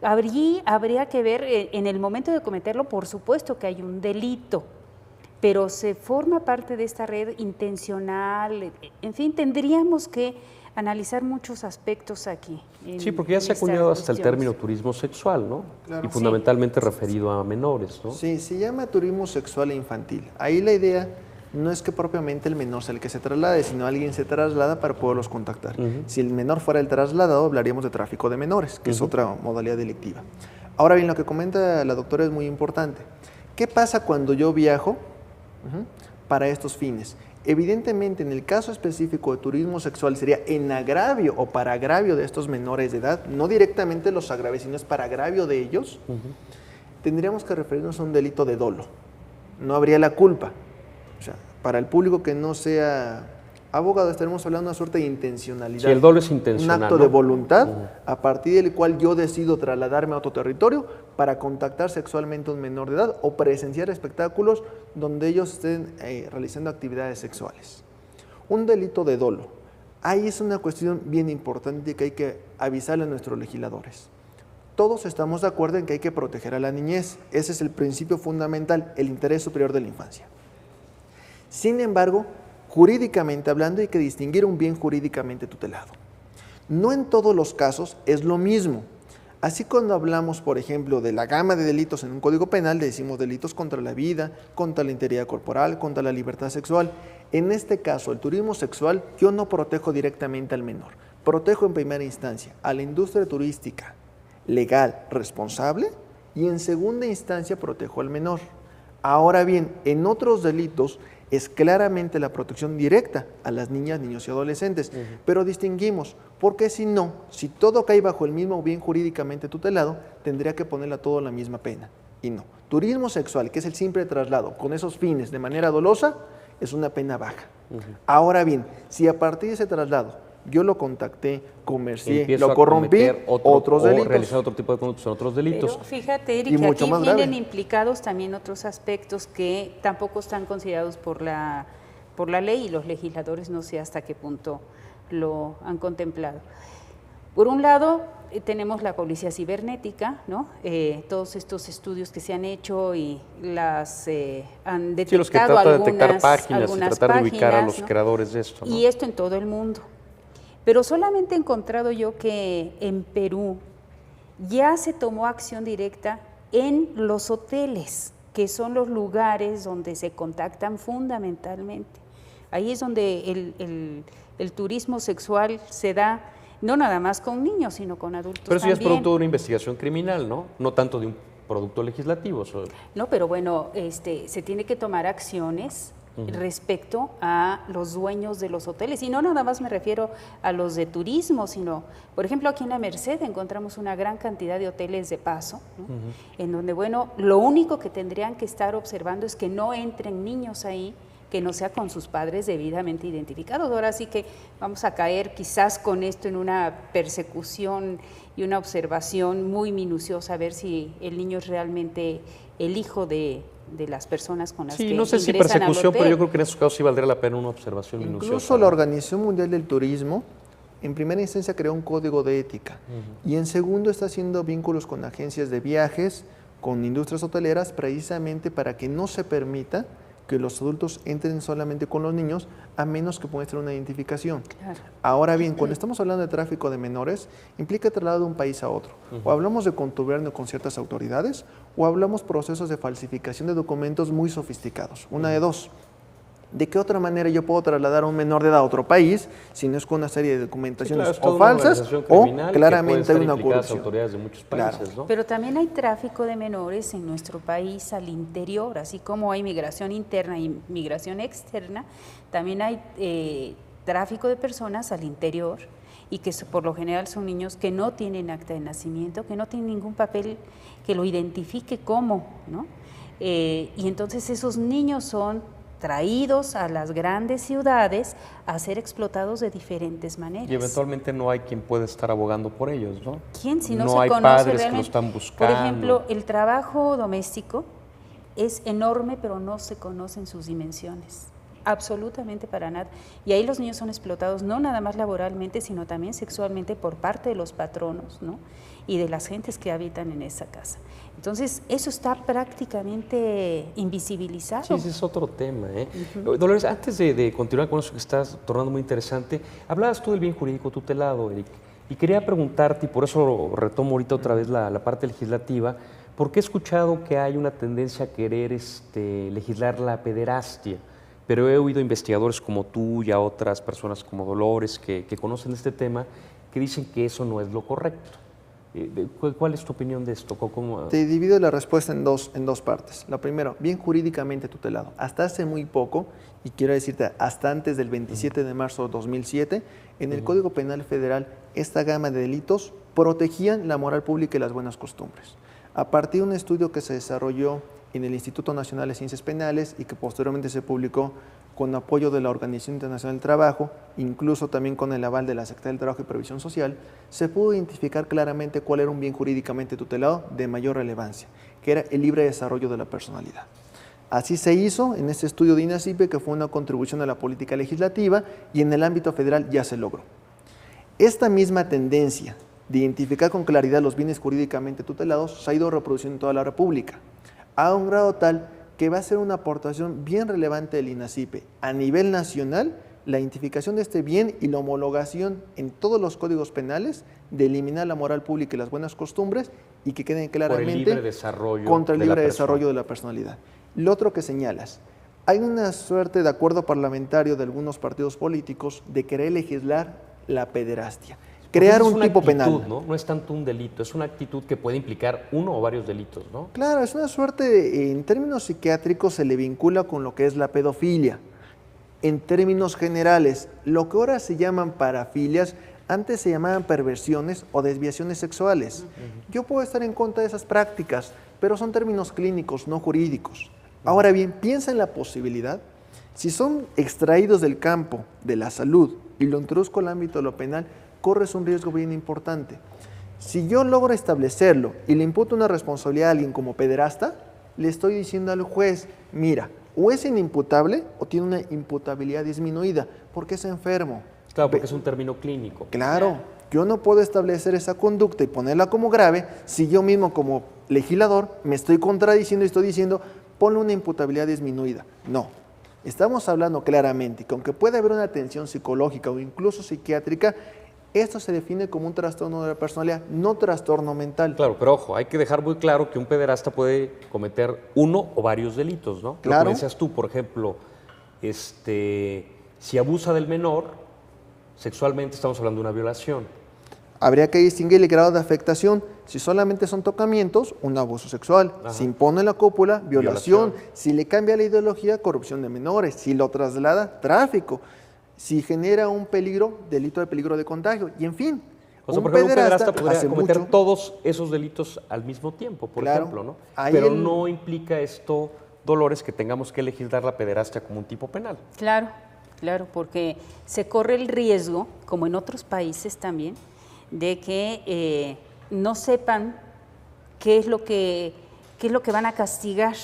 Habría que ver en el momento de cometerlo, por supuesto que hay un delito, pero se forma parte de esta red intencional. En fin, tendríamos que analizar muchos aspectos aquí. Sí, porque ya se ha acuñado hasta el término turismo sexual, ¿no? Claro. Y fundamentalmente referido a menores, ¿no? Sí, se llama turismo sexual e infantil. Ahí la idea no es que propiamente el menor sea el que se traslade, sino alguien se traslada para poderlos contactar. Si el menor fuera el trasladado, hablaríamos de tráfico de menores, que es otra modalidad delictiva. Ahora bien, lo que comenta la doctora es muy importante. ¿Qué pasa cuando yo viajo para estos fines? Evidentemente, en el caso específico de turismo sexual, sería en agravio o para agravio de estos menores de edad, no directamente los agravios, sino es para agravio de ellos. Tendríamos que referirnos a un delito de dolo. No habría la culpa. O sea, para el público que no sea abogado, estaremos hablando de una suerte de intencionalidad. Sí, el dolo es intencional, un acto ¿no? de voluntad, a partir del cual yo decido trasladarme a otro territorio para contactar sexualmente a un menor de edad o presenciar espectáculos donde ellos estén realizando actividades sexuales. Un delito de dolo. Ahí es una cuestión bien importante que hay que avisarle a nuestros legisladores. Todos estamos de acuerdo en que hay que proteger a la niñez. Ese es el principio fundamental, el interés superior de la infancia. Sin embargo, jurídicamente hablando, hay que distinguir un bien jurídicamente tutelado. No en todos los casos es lo mismo. Así, cuando hablamos, por ejemplo, de la gama de delitos en un código penal, le decimos delitos contra la vida, contra la integridad corporal, contra la libertad sexual. En este caso, el turismo sexual, yo no protejo directamente al menor. Protejo en primera instancia a la industria turística legal, responsable, y en segunda instancia protejo al menor. Ahora bien, en otros delitos es claramente la protección directa a las niñas, niños y adolescentes, pero distinguimos, porque si no, si todo cae bajo el mismo bien jurídicamente tutelado, tendría que ponerle a todo la misma pena, y no. Turismo sexual, que es el simple traslado con esos fines de manera dolosa, es una pena baja. Ahora bien, si a partir de ese traslado yo lo contacté, comercié, Empiezo lo a corrompí, cometer otros o delitos. realizar otro tipo de conductos son otros delitos. Pero fíjate, Eric, Y que mucho aquí más vienen grave. implicados también otros aspectos que tampoco están considerados por la ley, y los legisladores no sé hasta qué punto lo han contemplado. Por un lado, tenemos la policía cibernética, ¿no? Todos estos estudios que se han hecho y han detectado Sí, los que tratan de detectar páginas y algunas tratar de ubicar a los ¿no? creadores de esto, ¿no? Y esto en todo el mundo. Pero solamente he encontrado yo que en Perú ya se tomó acción directa en los hoteles, que son los lugares donde se contactan fundamentalmente. Ahí es donde el turismo sexual se da, no nada más con niños, sino con adultos Pero eso ya es también. producto de una investigación criminal, ¿no? No tanto de un producto legislativo. No, pero bueno, se tiene que tomar acciones respecto a los dueños de los hoteles. Y no nada más me refiero a los de turismo, sino, por ejemplo, aquí en la Merced encontramos una gran cantidad de hoteles de paso, ¿no? En donde, bueno, lo único que tendrían que estar observando es que no entren niños ahí, que no sea con sus padres debidamente identificados. Ahora sí que vamos a caer quizás con esto en una persecución y una observación muy minuciosa, a ver si el niño es realmente el hijo de las personas con las que Sí, no sé si ingresan al persecución, pero hotel. yo creo que en esos casos sí valdría la pena una observación minuciosa. Incluso la Organización Mundial del Turismo, en primera instancia, creó un código de ética y en segundo está haciendo vínculos con agencias de viajes, con industrias hoteleras, precisamente para que no se permita que los adultos entren solamente con los niños, a menos que muestren una identificación. Claro. Ahora bien, cuando estamos hablando de tráfico de menores, implica traslado de un país a otro. O hablamos de contubernio con ciertas autoridades, o hablamos procesos de falsificación de documentos muy sofisticados. Una de dos. ¿De qué otra manera yo puedo trasladar a un menor de edad a otro país si no es con una serie de documentaciones Sí, claro, es o toda una falsas organización o criminal claramente que hay pueden una estar implicadas corrupción? autoridades de muchos Claro. países, ¿no? Pero también hay tráfico de menores en nuestro país al interior, así como hay migración interna y migración externa, también hay tráfico de personas al interior y que por lo general son niños que no tienen acta de nacimiento, que no tienen ningún papel que lo identifique como, ¿no? Y entonces esos niños son traídos a las grandes ciudades a ser explotados de diferentes maneras. Y eventualmente no hay quien pueda estar abogando por ellos, ¿no? ¿Quién si no, No se hay conoce padres que lo realmente? están buscando. Por ejemplo, el trabajo doméstico es enorme, pero no se conocen sus dimensiones, absolutamente para nada. Y ahí los niños son explotados no nada más laboralmente, sino también sexualmente por parte de los patronos, ¿no? Y de las gentes que habitan en esa casa. Entonces, eso está prácticamente invisibilizado. Sí, ese es otro tema, ¿eh? Dolores, antes de continuar con eso que estás tornando muy interesante, hablabas tú del bien jurídico tutelado, Eric, y quería preguntarte, y por eso retomo ahorita otra vez la parte legislativa, porque he escuchado que hay una tendencia a querer legislar la pederastia, pero he oído investigadores como tú y a otras personas como Dolores que conocen este tema, que dicen que eso no es lo correcto. ¿Cuál es tu opinión de esto? ¿Cómo? Te divido la respuesta en dos partes. La primera, bien jurídicamente tutelado. Hasta hace muy poco, y quiero decirte, hasta antes del 27 de marzo de 2007, en el Código Penal Federal, esta gama de delitos protegían la moral pública y las buenas costumbres. A partir de un estudio que se desarrolló en el Instituto Nacional de Ciencias Penales y que posteriormente se publicó con apoyo de la Organización Internacional del Trabajo, incluso también con el aval de la Secretaría del Trabajo y Previsión Social, se pudo identificar claramente cuál era un bien jurídicamente tutelado de mayor relevancia, que era el libre desarrollo de la personalidad. Así se hizo en este estudio de INACIPE, que fue una contribución a la política legislativa, y en el ámbito federal ya se logró. Esta misma tendencia de identificar con claridad los bienes jurídicamente tutelados se ha ido reproduciendo en toda la República, a un grado tal que va a ser una aportación bien relevante del INACIPE a nivel nacional, la identificación de este bien y la homologación en todos los códigos penales de eliminar la moral pública y las buenas costumbres y que queden claramente contra el libre desarrollo de la personalidad. Lo otro que señalas, hay una suerte de acuerdo parlamentario de algunos partidos políticos de querer legislar la pederastia. Crear un tipo penal. No es tanto un delito, es una actitud que puede implicar uno o varios delitos, ¿no? Claro, es una suerte, en términos psiquiátricos se le vincula con lo que es la pedofilia. En términos generales, lo que ahora se llaman parafilias, antes se llamaban perversiones o desviaciones sexuales. Yo puedo estar en contra de esas prácticas, pero son términos clínicos, no jurídicos. Ahora bien, piensa en la posibilidad, si son extraídos del campo de la salud y lo introduzco al ámbito de lo penal, corres un riesgo bien importante. Si yo logro establecerlo y le imputo una responsabilidad a alguien como pederasta, le estoy diciendo al juez, mira, o es inimputable o tiene una imputabilidad disminuida, porque es enfermo. Claro, porque es un término clínico. Claro, yo no puedo establecer esa conducta y ponerla como grave si yo mismo como legislador me estoy contradiciendo y estoy diciendo, ponle una imputabilidad disminuida. No, estamos hablando claramente que aunque puede haber una atención psicológica o incluso psiquiátrica, esto se define como un trastorno de la personalidad, no trastorno mental. Claro, pero ojo, hay que dejar muy claro que un pederasta puede cometer uno o varios delitos, ¿no? Claro. Lo que decías tú, por ejemplo, si abusa del menor, sexualmente estamos hablando de una violación. Habría que distinguir el grado de afectación. Si solamente son tocamientos, un abuso sexual. Ajá. Si impone la cópula, violación. Si le cambia la ideología, corrupción de menores. Si lo traslada, tráfico. Si genera un peligro, delito de peligro de contagio. Y en fin, O sea, por ejemplo, un pederasta podría hace cometer mucho, todos esos delitos al mismo tiempo, por Claro. ejemplo, ¿no? Ahí Pero el- no implica esto, Dolores, que tengamos que legislar la pederastia como un tipo penal. Claro, claro, porque se corre el riesgo, como en otros países también, de que no sepan qué es lo que van a castigar.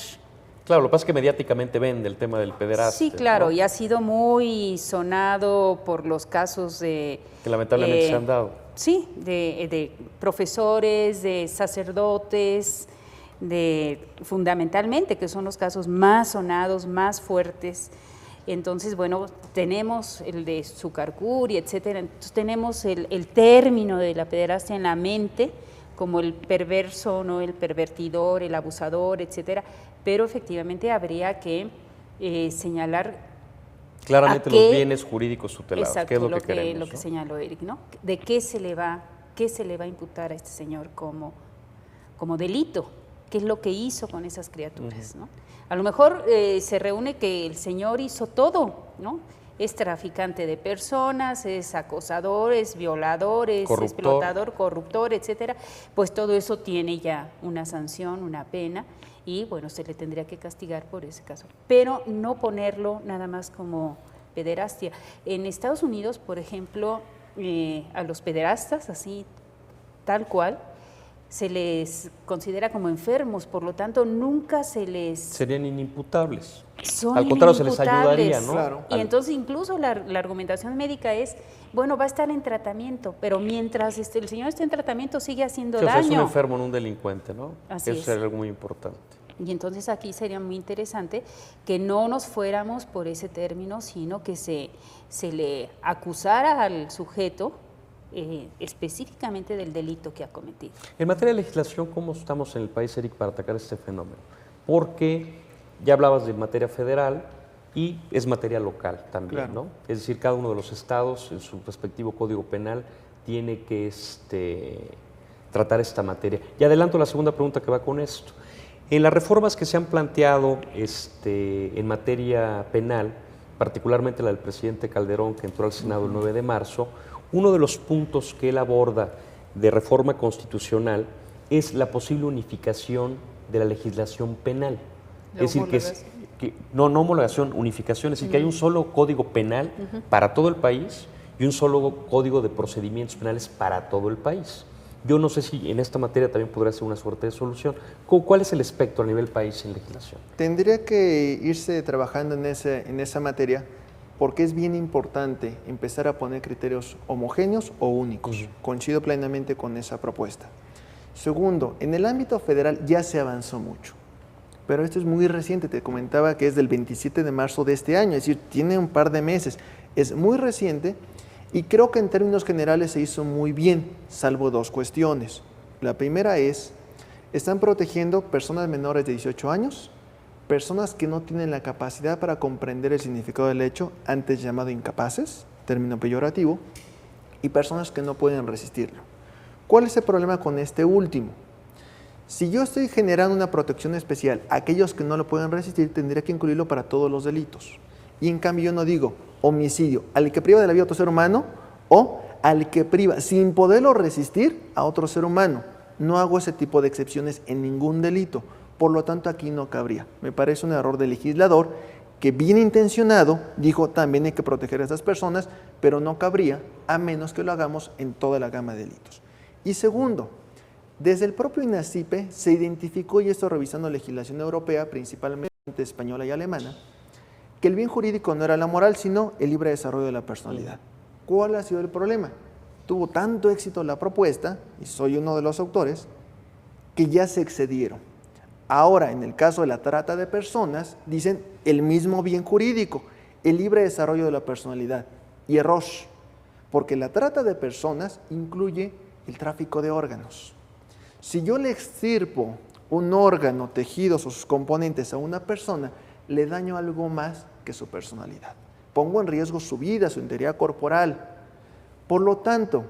Claro, lo que pasa es que mediáticamente vende el tema del pederasta. Sí, claro, ¿no? y ha sido muy sonado por los casos de... Que lamentablemente se han dado. Sí, de profesores, de sacerdotes, fundamentalmente, que son los casos más sonados, más fuertes. Entonces, bueno, tenemos el de Sucarcuri, etcétera. Entonces, tenemos el término de la pederastia en la mente, como el perverso, ¿no? El pervertidor, el abusador, etcétera. Pero efectivamente habría que señalar Claramente ¿a los qué? bienes jurídicos tutelados, exacto, que es lo que queremos. lo que ¿no? señaló Eric, ¿no? De qué se le va a imputar a este señor como delito, qué es lo que hizo con esas criaturas, ¿no? A lo mejor se reúne que el señor hizo todo, ¿no? Es traficante de personas, es acosador, es violador, es Corruptor. explotador, corruptor, etcétera. Pues todo eso tiene ya una sanción, una pena, y bueno, se le tendría que castigar por ese caso. Pero no ponerlo nada más como pederastia. En Estados Unidos, por ejemplo, a los pederastas, así tal cual, se les considera como enfermos, por lo tanto nunca se les... Serían inimputables. Son Al contrario, se les inimputables. ayudaría, ¿no? Claro. Y entonces incluso la argumentación médica es, bueno, va a estar en tratamiento, pero mientras el señor esté en tratamiento sigue haciendo Sí, o sea, es un daño. enfermo, no un delincuente, ¿no? Así Eso es. sería algo muy importante. Y entonces aquí sería muy interesante que no nos fuéramos por ese término, sino que se le acusara al sujeto específicamente del delito que ha cometido. En materia de legislación, ¿cómo estamos en el país, Eric, para atacar este fenómeno? Porque ya hablabas de materia federal y es materia local también, Claro. ¿no? Es decir, cada uno de los estados en su respectivo código penal tiene que tratar esta materia. Y adelanto la segunda pregunta que va con esto. En las reformas que se han planteado en materia penal, particularmente la del presidente Calderón, que entró al Senado el 9 de marzo, uno de los puntos que él aborda de reforma constitucional es la posible unificación de la legislación penal. ¿La Es decir, no homologación, unificación, es decir, que hay un solo código penal para todo el país y un solo código de procedimientos penales para todo el país. Yo no sé si en esta materia también podría ser una suerte de solución. ¿Cuál es el espectro a nivel país en legislación? Tendría que irse trabajando en esa materia porque es bien importante empezar a poner criterios homogéneos o únicos. Coincido plenamente con esa propuesta. Segundo, en el ámbito federal ya se avanzó mucho, pero esto es muy reciente. Te comentaba que es del 27 de marzo de este año, es decir, tiene un par de meses. Es muy reciente y creo que en términos generales se hizo muy bien, salvo dos cuestiones. La primera es, están protegiendo personas menores de 18 años, personas que no tienen la capacidad para comprender el significado del hecho, antes llamado incapaces, término peyorativo, y personas que no pueden resistirlo. ¿Cuál es el problema con este último? Si yo estoy generando una protección especial a aquellos que no lo pueden resistir, tendría que incluirlo para todos los delitos. Y en cambio yo no digo homicidio al que priva de la vida a otro ser humano o al que priva sin poderlo resistir a otro ser humano. No hago ese tipo de excepciones en ningún delito. Por lo tanto, aquí no cabría. Me parece un error del legislador que bien intencionado dijo también hay que proteger a estas personas, pero no cabría a menos que lo hagamos en toda la gama de delitos. Y segundo, desde el propio INACIPE se identificó, y esto revisando legislación europea, principalmente española y alemana, que el bien jurídico no era la moral, sino el libre desarrollo de la personalidad. ¿Cuál ha sido el problema? Tuvo tanto éxito la propuesta, y soy uno de los autores, que ya se excedieron. Ahora, en el caso de la trata de personas, dicen el mismo bien jurídico, el libre desarrollo de la personalidad. Y error, porque la trata de personas incluye el tráfico de órganos. Si yo le extirpo un órgano, tejidos o sus componentes a una persona, le daño algo más que su personalidad. Pongo en riesgo su vida, su integridad corporal. Por lo tanto,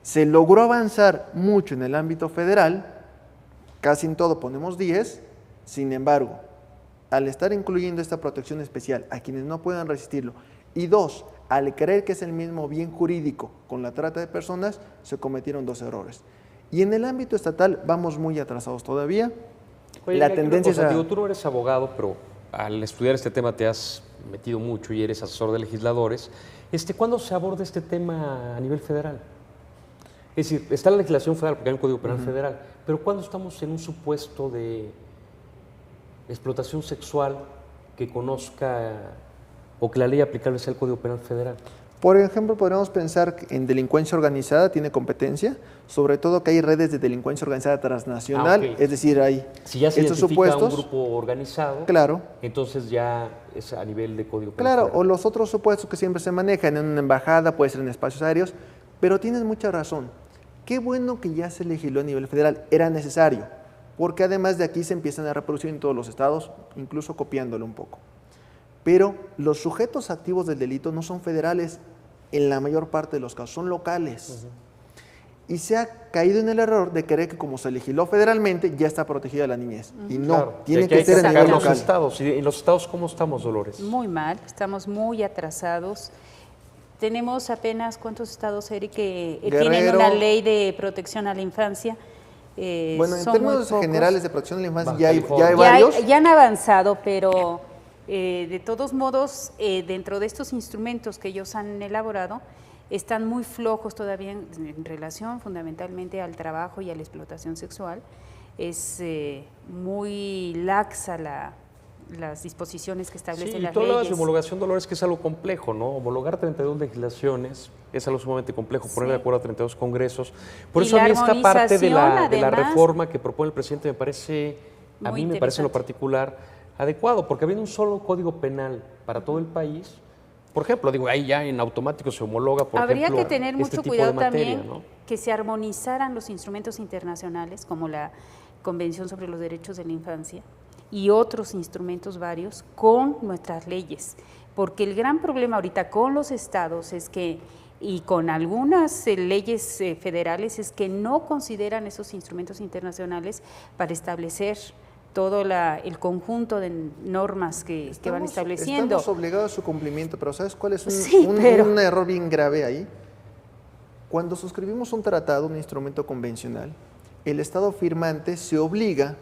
se logró avanzar mucho en el ámbito federal, casi en todo ponemos 10, sin embargo, al estar incluyendo esta protección especial a quienes no puedan resistirlo, y 2, al creer que es el mismo bien jurídico con la trata de personas, se cometieron 2 errores. Y en el ámbito estatal vamos muy atrasados todavía. Oye, La tendencia es a... Digo, tú no eres abogado, pero al estudiar este tema te has metido mucho y eres asesor de legisladores. ¿Cuándo se aborda este tema a nivel federal? Es decir, está la legislación federal, porque hay un Código Penal federal, pero ¿cuándo estamos en un supuesto de explotación sexual que conozca o que la ley aplicable sea el Código Penal federal? Por ejemplo, podríamos pensar que en delincuencia organizada tiene competencia, sobre todo que hay redes de delincuencia organizada transnacional, okay. Es decir, hay si ya se estos identifica supuestos, un grupo organizado, claro, entonces ya es a nivel de Código Penal claro, federal. o los otros supuestos que siempre se manejan en una embajada, puede ser en espacios aéreos, pero tienes mucha razón. Qué bueno que ya se legisló a nivel federal, era necesario, porque además de aquí se empiezan a reproducir en todos los estados, incluso copiándolo un poco. Pero los sujetos activos del delito no son federales en la mayor parte de los casos, son locales. Y se ha caído en el error de creer que como se legisló federalmente, ya está protegida la niñez. Y no, claro, tiene hay que ser a nivel los local. estados. ¿Y en los estados cómo estamos, Dolores? Muy mal, estamos muy atrasados. Tenemos apenas, ¿cuántos estados, Eric, que tienen Guerrero. una ley de protección a la infancia? Bueno, en son muy términos pocos. generales de protección de la infancia, Baja ya hay California. varios. Ya han avanzado, pero de todos modos, dentro de estos instrumentos que ellos han elaborado, están muy flojos todavía en relación fundamentalmente al trabajo y a la explotación sexual. Es muy laxa las disposiciones que establecen Sí, las tú hablabas leyes. de homologación, Dolores, que es algo complejo, ¿no? Homologar 32 legislaciones es algo sumamente complejo, poner de acuerdo a 32 congresos. Por Y eso a la mí esta parte de la armonización, además, reforma que propone el presidente me parece, a muy mí me parece en lo interesante. particular adecuado, porque habiendo un solo código penal para todo el país, por ejemplo, digo, ahí ya en automático se homologa, por Habría ejemplo, que tener este mucho tipo cuidado de materia, también ¿no? que se armonizaran los instrumentos internacionales, como la Convención sobre los Derechos de la Infancia y otros instrumentos varios, con nuestras leyes. Porque el gran problema ahorita con los estados es que, y con algunas leyes federales, es que no consideran esos instrumentos internacionales para establecer todo el conjunto de normas que van estableciendo. Estamos obligados a su cumplimiento, pero ¿sabes cuál es Sí, un error bien grave ahí? Cuando suscribimos un tratado, un instrumento convencional, el Estado firmante se obliga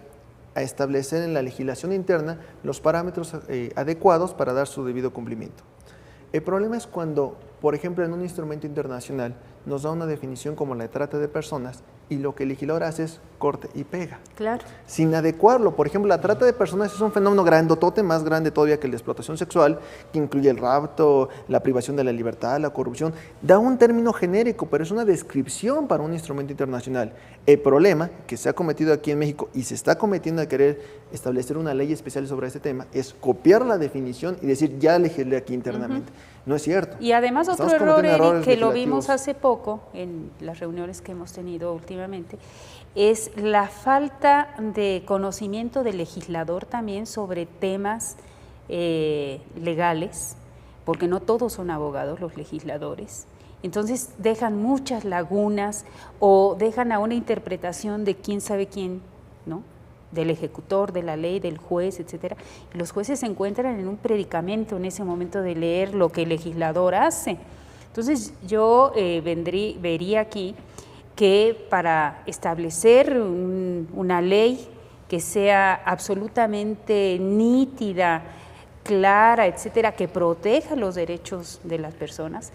a establecer en la legislación interna los parámetros adecuados para dar su debido cumplimiento. El problema es cuando, por ejemplo, en un instrumento internacional nos da una definición como la de trata de personas y lo que el legislador hace es corte y pega. Claro. Sin adecuarlo. Por ejemplo, la trata de personas es un fenómeno grandotote, más grande todavía que la explotación sexual, que incluye el rapto, la privación de la libertad, la corrupción. Da un término genérico, pero es una descripción para un instrumento internacional. El problema que se ha cometido aquí en México y se está cometiendo de querer establecer una ley especial sobre este tema es copiar la definición y decir, ya legislé aquí internamente. No es cierto. Y además otro Estamos error, cometiendo Eric, errores que lo legislativos. vimos hace poco en las reuniones que hemos tenido últimamente, es la falta de conocimiento del legislador también sobre temas legales, porque no todos son abogados los legisladores. Entonces dejan muchas lagunas o dejan a una interpretación de quién sabe quién, ¿no? Del ejecutor, de la ley, del juez, etcétera. Los jueces se encuentran en un predicamento en ese momento de leer lo que el legislador hace. Entonces yo vería aquí que para establecer una ley que sea absolutamente nítida, clara, etcétera, que proteja los derechos de las personas,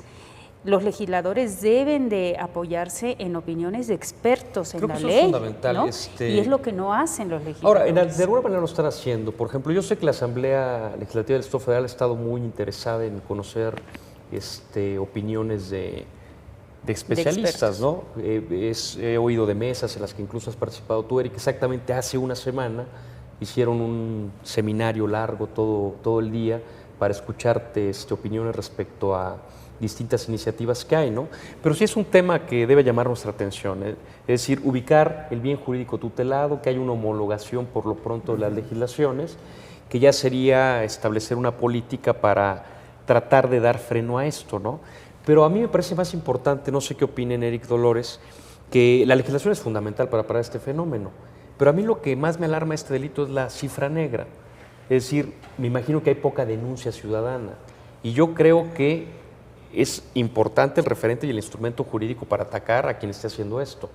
los legisladores deben de apoyarse en opiniones de expertos en Creo la que eso ley, es fundamental, ¿no? Y es lo que no hacen los Ahora, legisladores. de alguna manera lo están haciendo. Por ejemplo, yo sé que la Asamblea Legislativa del Distrito Federal ha estado muy interesada en conocer opiniones de especialistas, ¿no? He oído de mesas en las que incluso has participado tú, Eric. Exactamente hace una semana hicieron un seminario largo todo el día para escucharte opiniones respecto a distintas iniciativas que hay, ¿no? Pero sí es un tema que debe llamar nuestra atención, ¿eh? Es decir, ubicar el bien jurídico tutelado, que hay una homologación por lo pronto de las legislaciones, que ya sería establecer una política para tratar de dar freno a esto, ¿no? Pero a mí me parece más importante, no sé qué opinen Eric Dolores, que la legislación es fundamental para parar este fenómeno, pero a mí lo que más me alarma este delito es la cifra negra. Es decir, me imagino que hay poca denuncia ciudadana y yo creo que es importante el referente y el instrumento jurídico para atacar a quien esté haciendo esto,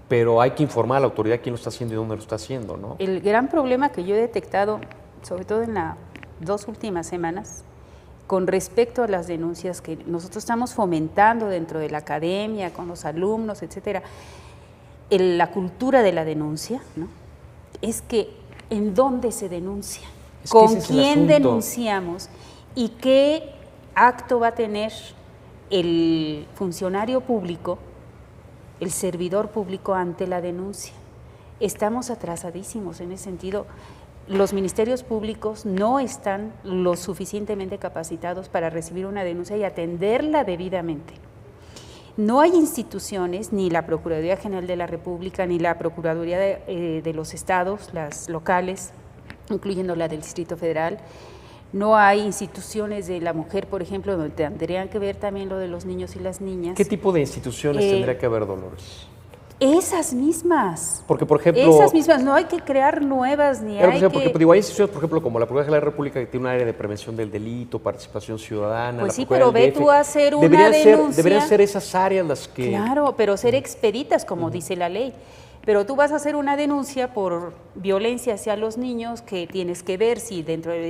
pero hay que informar a la autoridad quién lo está haciendo y dónde lo está haciendo, ¿no? El gran problema que yo he detectado, sobre todo en las 2 últimas semanas, con respecto a las denuncias que nosotros estamos fomentando dentro de la academia, con los alumnos, etcétera, la cultura de la denuncia, ¿no? Es que en dónde se denuncia, con quién denunciamos y qué acto va a tener el funcionario público, el servidor público ante la denuncia. Estamos atrasadísimos en ese sentido. Los ministerios públicos no están lo suficientemente capacitados para recibir una denuncia y atenderla debidamente. No hay instituciones, ni la Procuraduría General de la República, ni la Procuraduría de los estados, las locales, incluyendo la del Distrito Federal. No hay instituciones de la mujer, por ejemplo, donde tendrían que ver también lo de los niños y las niñas. ¿Qué tipo de instituciones tendría que haber, Dolores? Esas mismas. Porque, por ejemplo... Esas mismas, no hay que crear nuevas, ni hay porque, digo, hay instituciones, por ejemplo, como la Procuraduría de la República, que tiene un área de prevención del delito, participación ciudadana. Pues sí, pero ve tú a hacer una denuncia. Deberían ser esas áreas las que... Claro, pero ser expeditas, como dice la ley. Pero tú vas a hacer una denuncia por violencia hacia los niños, que tienes que ver si dentro de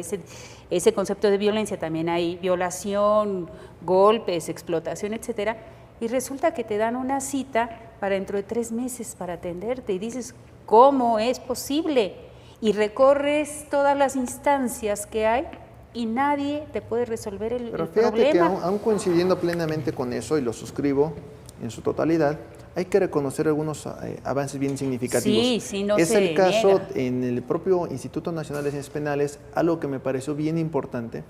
ese concepto de violencia también hay violación, golpes, explotación, etcétera, y resulta que te dan una cita para dentro de 3 meses para atenderte y dices, ¿cómo es posible? Y recorres todas las instancias que hay y nadie te puede resolver el problema. Pero fíjate que aún coincidiendo plenamente con eso, y lo suscribo en su totalidad, hay que reconocer algunos avances bien significativos. Sí, sí, no es se el caso niega. En el propio Instituto Nacional de Ciencias Penales, algo que me pareció bien importante.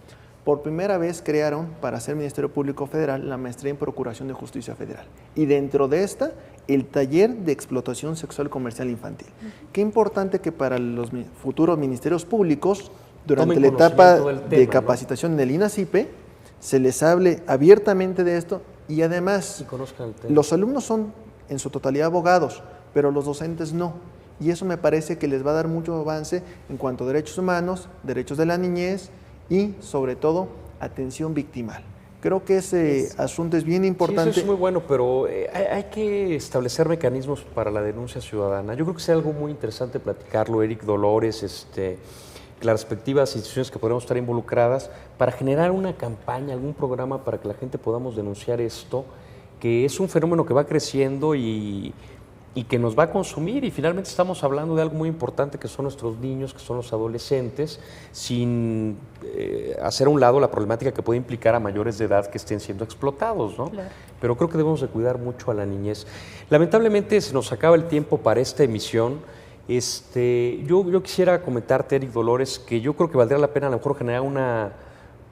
Por primera vez crearon para ser Ministerio Público Federal la maestría en Procuración de Justicia Federal. Y dentro de esta, el taller de explotación sexual comercial infantil. Qué importante que para los futuros ministerios públicos, durante la etapa de capacitación en el INACIPE, se les hable abiertamente de esto y además los alumnos son en su totalidad abogados, pero los docentes no. Y eso me parece que les va a dar mucho avance en cuanto a derechos humanos, derechos de la niñez y, sobre todo, atención victimal. Creo que ese asunto es bien importante. Sí, eso es muy bueno, pero hay que establecer mecanismos para la denuncia ciudadana. Yo creo que es algo muy interesante platicarlo, Eric Dolores, las respectivas instituciones que podemos estar involucradas para generar una campaña, algún programa para que la gente podamos denunciar esto, que es un fenómeno que va creciendo y que nos va a consumir, y finalmente estamos hablando de algo muy importante que son nuestros niños, que son los adolescentes, sin hacer a un lado la problemática que puede implicar a mayores de edad que estén siendo explotados, ¿no? Claro. Pero creo que debemos de cuidar mucho a la niñez. Lamentablemente se nos acaba el tiempo para esta emisión. Yo quisiera comentarte, Eric Dolores, que yo creo que valdría la pena a lo mejor generar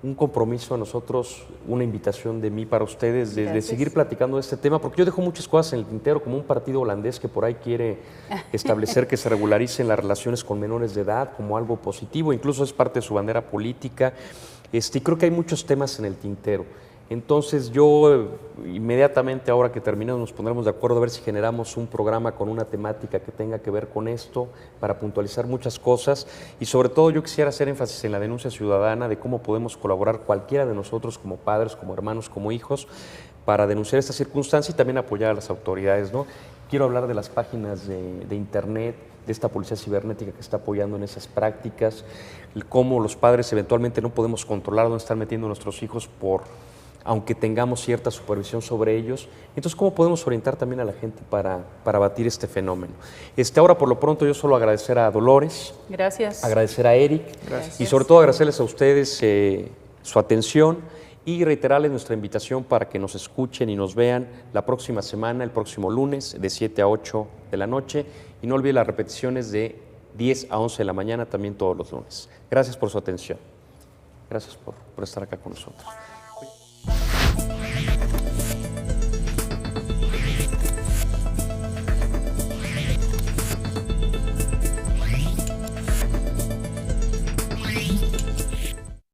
un compromiso a nosotros, una invitación de mí para ustedes de seguir platicando de este tema, porque yo dejo muchas cosas en el tintero, como un partido holandés que por ahí quiere establecer que se regularicen las relaciones con menores de edad como algo positivo, incluso es parte de su bandera política, y creo que hay muchos temas en el tintero. Entonces yo inmediatamente ahora que terminemos nos pondremos de acuerdo a ver si generamos un programa con una temática que tenga que ver con esto para puntualizar muchas cosas, y sobre todo yo quisiera hacer énfasis en la denuncia ciudadana de cómo podemos colaborar cualquiera de nosotros como padres, como hermanos, como hijos para denunciar esta circunstancia y también apoyar a las autoridades, ¿no? Quiero hablar de las páginas de internet de esta policía cibernética que está apoyando en esas prácticas, cómo los padres eventualmente no podemos controlar dónde están metiendo a nuestros hijos aunque tengamos cierta supervisión sobre ellos. Entonces, ¿cómo podemos orientar también a la gente para abatir este fenómeno? Ahora, por lo pronto, yo solo agradecer a Dolores. Gracias. Agradecer a Eric. Gracias. Y sobre todo agradecerles a ustedes su atención y reiterarles nuestra invitación para que nos escuchen y nos vean la próxima semana, el próximo lunes, de 7 a 8 de la noche. Y no olviden las repeticiones de 10 a 11 de la mañana, también todos los lunes. Gracias por su atención. Gracias por estar acá con nosotros.